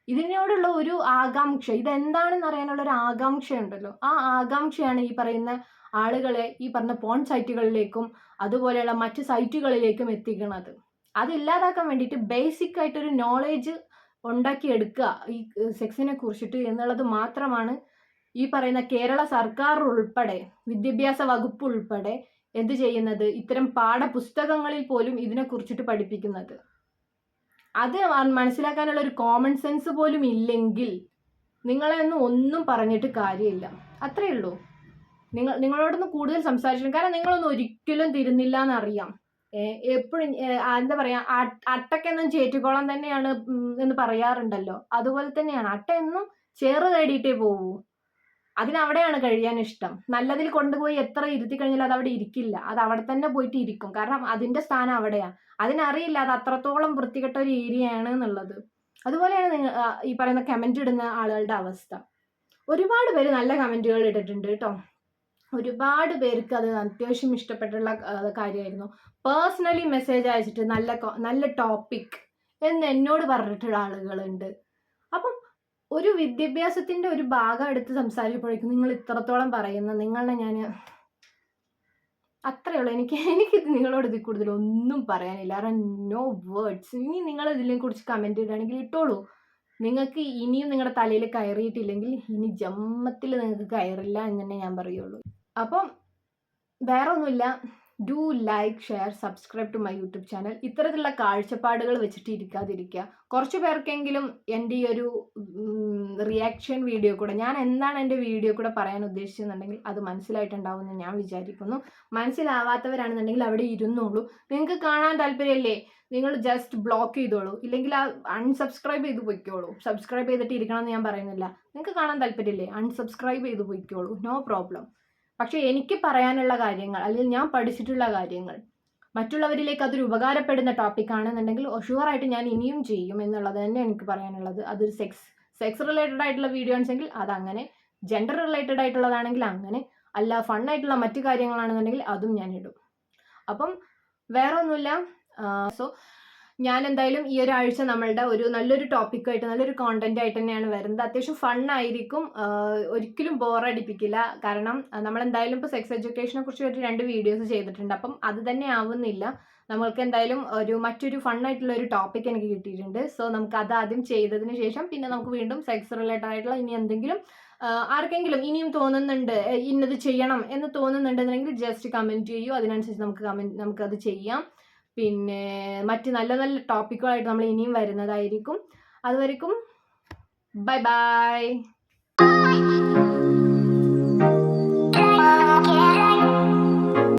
ഇതിനോടുള്ള ഒരു ആകാംക്ഷ, ഇതെന്താണെന്ന് അറിയാനുള്ള ഒരു ആകാംക്ഷ ഉണ്ടല്ലോ, ആ ആകാംക്ഷയാണ് ഈ പറയുന്ന ആളുകളെ ഈ പറഞ്ഞ പോൺ സൈറ്റുകളിലേക്കും അതുപോലെയുള്ള മറ്റ് സൈറ്റുകളിലേക്കും എത്തിക്കുന്നത്. അതില്ലാതാക്കാൻ വേണ്ടിയിട്ട് ബേസിക് ആയിട്ടൊരു നോളേജ് ഉണ്ടാക്കിയെടുക്കുക ഈ സെക്സിനെ കുറിച്ചിട്ട് എന്നുള്ളത് മാത്രമാണ് ഈ പറയുന്ന കേരള സർക്കാർ ഉൾപ്പെടെ വിദ്യാഭ്യാസ വകുപ്പ് ഉൾപ്പെടെ എന്ത് ചെയ്യുന്നത്, ഇത്തരം പാഠപുസ്തകങ്ങളിൽ പോലും ഇതിനെക്കുറിച്ചിട്ട് പഠിപ്പിക്കുന്നത്. അത് മനസ്സിലാക്കാനുള്ള ഒരു കോമൺ സെൻസ് പോലും ഇല്ലെങ്കിൽ നിങ്ങളെ ഒന്നും പറഞ്ഞിട്ട് കാര്യമില്ല. അത്രയേ ഉള്ളൂ. നിങ്ങളോടൊന്ന് കൂടുതൽ സംസാരിച്ചു, കാരണം നിങ്ങളൊന്നും ഒരിക്കലും തിരുന്നില്ല എന്നറിയാം. എപ്പോഴും എന്താ പറയാ, അട്ടക്കെന്നും ചേറ്റുകോളം തന്നെയാണ് എന്ന് പറയാറുണ്ടല്ലോ, അതുപോലെ തന്നെയാണ്. അട്ട എന്നും ചേറ് തേടിയിട്ടേ പോകൂ. അതിനവിടെയാണ് കഴിയാൻ ഇഷ്ടം. നല്ലതിൽ കൊണ്ടുപോയി എത്ര ഇരുത്തി കഴിഞ്ഞാൽ അത് അവിടെ ഇരിക്കില്ല, അത് അവിടെ തന്നെ പോയിട്ട് ഇരിക്കും. കാരണം അതിന്റെ സ്ഥാനം അവിടെയാണ്. അതിനറിയില്ല അത് അത്രത്തോളം വൃത്തികെട്ട ഒരു ഏരിയയാണ് എന്നുള്ളത്. അതുപോലെയാണ് ഈ പറയുന്ന കമന്റ് ഇടുന്ന ആളുകളുടെ അവസ്ഥ. ഒരുപാട് പേര് നല്ല കമന്റുകൾ ഇട്ടിട്ടുണ്ട് കേട്ടോ. ഒരുപാട് പേർക്ക് അത് അത്യാവശ്യം ഇഷ്ടപ്പെട്ടുള്ള കാര്യമായിരുന്നു. പേഴ്സണലി മെസ്സേജ് അയച്ചിട്ട് നല്ല ടോപ്പിക് എന്ന് എന്നോട് പറഞ്ഞിട്ടുള്ള ആളുകളുണ്ട്. അപ്പം ഒരു വിദ്യാഭ്യാസത്തിന്റെ ഒരു ഭാഗം എടുത്ത് സംസാരിച്ചപ്പോഴേക്കും നിങ്ങൾ ഇത്രത്തോളം പറയുന്ന നിങ്ങളെ ഞാൻ അത്രയേ ഉള്ളൂ. എനിക്കിത് നിങ്ങളോട് ഇതിൽ കൂടുതൽ ഒന്നും പറയാനില്ല. No words. ഇനി നിങ്ങൾ ഇതിനെ കുറിച്ച് കമന്റ് ഇടുകയാണെങ്കിൽ ഇട്ടോളൂ. നിങ്ങൾക്ക് ഇനിയും നിങ്ങളുടെ തലയിൽ കയറിയിട്ടില്ലെങ്കിൽ ഇനി ജന്മത്തിൽ നിങ്ങൾക്ക് കയറില്ല എന്ന് തന്നെ ഞാൻ പറയുള്ളൂ. അപ്പം വേറെ ഒന്നുമില്ല, do like, share, subscribe to my YouTube channel. ഇത്തരത്തിലുള്ള കാഴ്ചപ്പാടുകൾ വെച്ചിട്ട് ഇരിക്കാതിരിക്കുക. കുറച്ച് പേർക്കെങ്കിലും എൻ്റെ ഈ ഒരു റിയാക്ഷൻ വീഡിയോ കൂടെ, ഞാൻ എന്താണ് എൻ്റെ വീഡിയോ കൂടെ പറയാൻ ഉദ്ദേശിച്ചെന്നുണ്ടെങ്കിൽ അത് മനസ്സിലായിട്ടുണ്ടാവുമെന്ന് ഞാൻ വിചാരിക്കുന്നു. മനസ്സിലാവാത്തവരാണെന്നുണ്ടെങ്കിൽ അവിടെ ഇരുന്നോളൂ. നിങ്ങൾക്ക് കാണാൻ താല്പര്യമല്ലേ, നിങ്ങൾ ജസ്റ്റ് ബ്ലോക്ക് ചെയ്തോളൂ, ഇല്ലെങ്കിൽ ആ അൺസബ്സ്ക്രൈബ് ചെയ്ത് പൊയ്ക്കോളൂ. സബ്സ്ക്രൈബ് ചെയ്തിട്ട് ഇരിക്കണമെന്ന് ഞാൻ പറയുന്നില്ല. നിങ്ങൾക്ക് കാണാൻ താല്പര്യമല്ലേ, അൺസബ്സ്ക്രൈബ് ചെയ്ത് പൊയ്ക്കോളൂ, നോ പ്രോബ്ലം. പക്ഷെ എനിക്ക് പറയാനുള്ള കാര്യങ്ങൾ, അല്ലെങ്കിൽ ഞാൻ പഠിച്ചിട്ടുള്ള കാര്യങ്ങൾ മറ്റുള്ളവരിലേക്ക് അതൊരു ഉപകാരപ്പെടുന്ന ടോപ്പിക് ആണെന്നുണ്ടെങ്കിൽ ഷുവറായിട്ട് ഞാൻ ഇനിയും ചെയ്യും എന്നുള്ളത് തന്നെ എനിക്ക് പറയാനുള്ളത്. അതൊരു സെക്സ് റിലേറ്റഡ് ആയിട്ടുള്ള വീഡിയോ ആണെങ്കിൽ അതങ്ങനെ, ജെൻഡർ റിലേറ്റഡ് ആയിട്ടുള്ളതാണെങ്കിൽ അങ്ങനെ, അല്ല ഫണ്ണായിട്ടുള്ള മറ്റു കാര്യങ്ങളാണെന്നുണ്ടെങ്കിൽ അതും ഞാൻ ഇടും. അപ്പം വേറെ ഒന്നുമില്ല. സോ ഞാൻ എന്തായാലും ഈ ഒരാഴ്ച നമ്മളുടെ ഒരു നല്ലൊരു ടോപ്പിക്കായിട്ട് നല്ലൊരു കോണ്ടന്റ് ആയിട്ട് തന്നെയാണ് വരുന്നത്. അത്യാവശ്യം ഫണ്ണായിരിക്കും, ഒരിക്കലും ബോറടിപ്പിക്കില്ല. കാരണം നമ്മൾ എന്തായാലും ഇപ്പോൾ സെക്സ് എഡ്യൂക്കേഷനെ കുറിച്ച് ഒരു 2 വീഡിയോസ് ചെയ്തിട്ടുണ്ട്. അപ്പം അത് തന്നെ ആവുന്നില്ല, നമ്മൾക്ക് എന്തായാലും മറ്റൊരു ഫണ്ണായിട്ടുള്ള ഒരു ടോപ്പിക് എനിക്ക് കിട്ടിയിട്ടുണ്ട്. സോ നമുക്ക് അത് ആദ്യം ചെയ്തതിന് ശേഷം പിന്നെ നമുക്ക് വീണ്ടും സെക്സ് റിലേറ്റഡ് ആയിട്ടുള്ള ഇനി എന്തെങ്കിലും ആർക്കെങ്കിലും ഇനിയും തോന്നുന്നുണ്ട് ഇന്നത് ചെയ്യണം എന്ന് തോന്നുന്നുണ്ടെന്നുണ്ടെങ്കിൽ ജസ്റ്റ് കമൻറ്റ് ചെയ്യൂ. അതിനനുസരിച്ച് നമുക്കത് ചെയ്യാം. പിന്നെ മറ്റ് നല്ല നല്ല ടോപ്പിക്കുകളായിട്ട് നമ്മൾ ഇനിയും വരുന്നതായിരിക്കും. അതുവരെക്കും ബൈ ബൈ.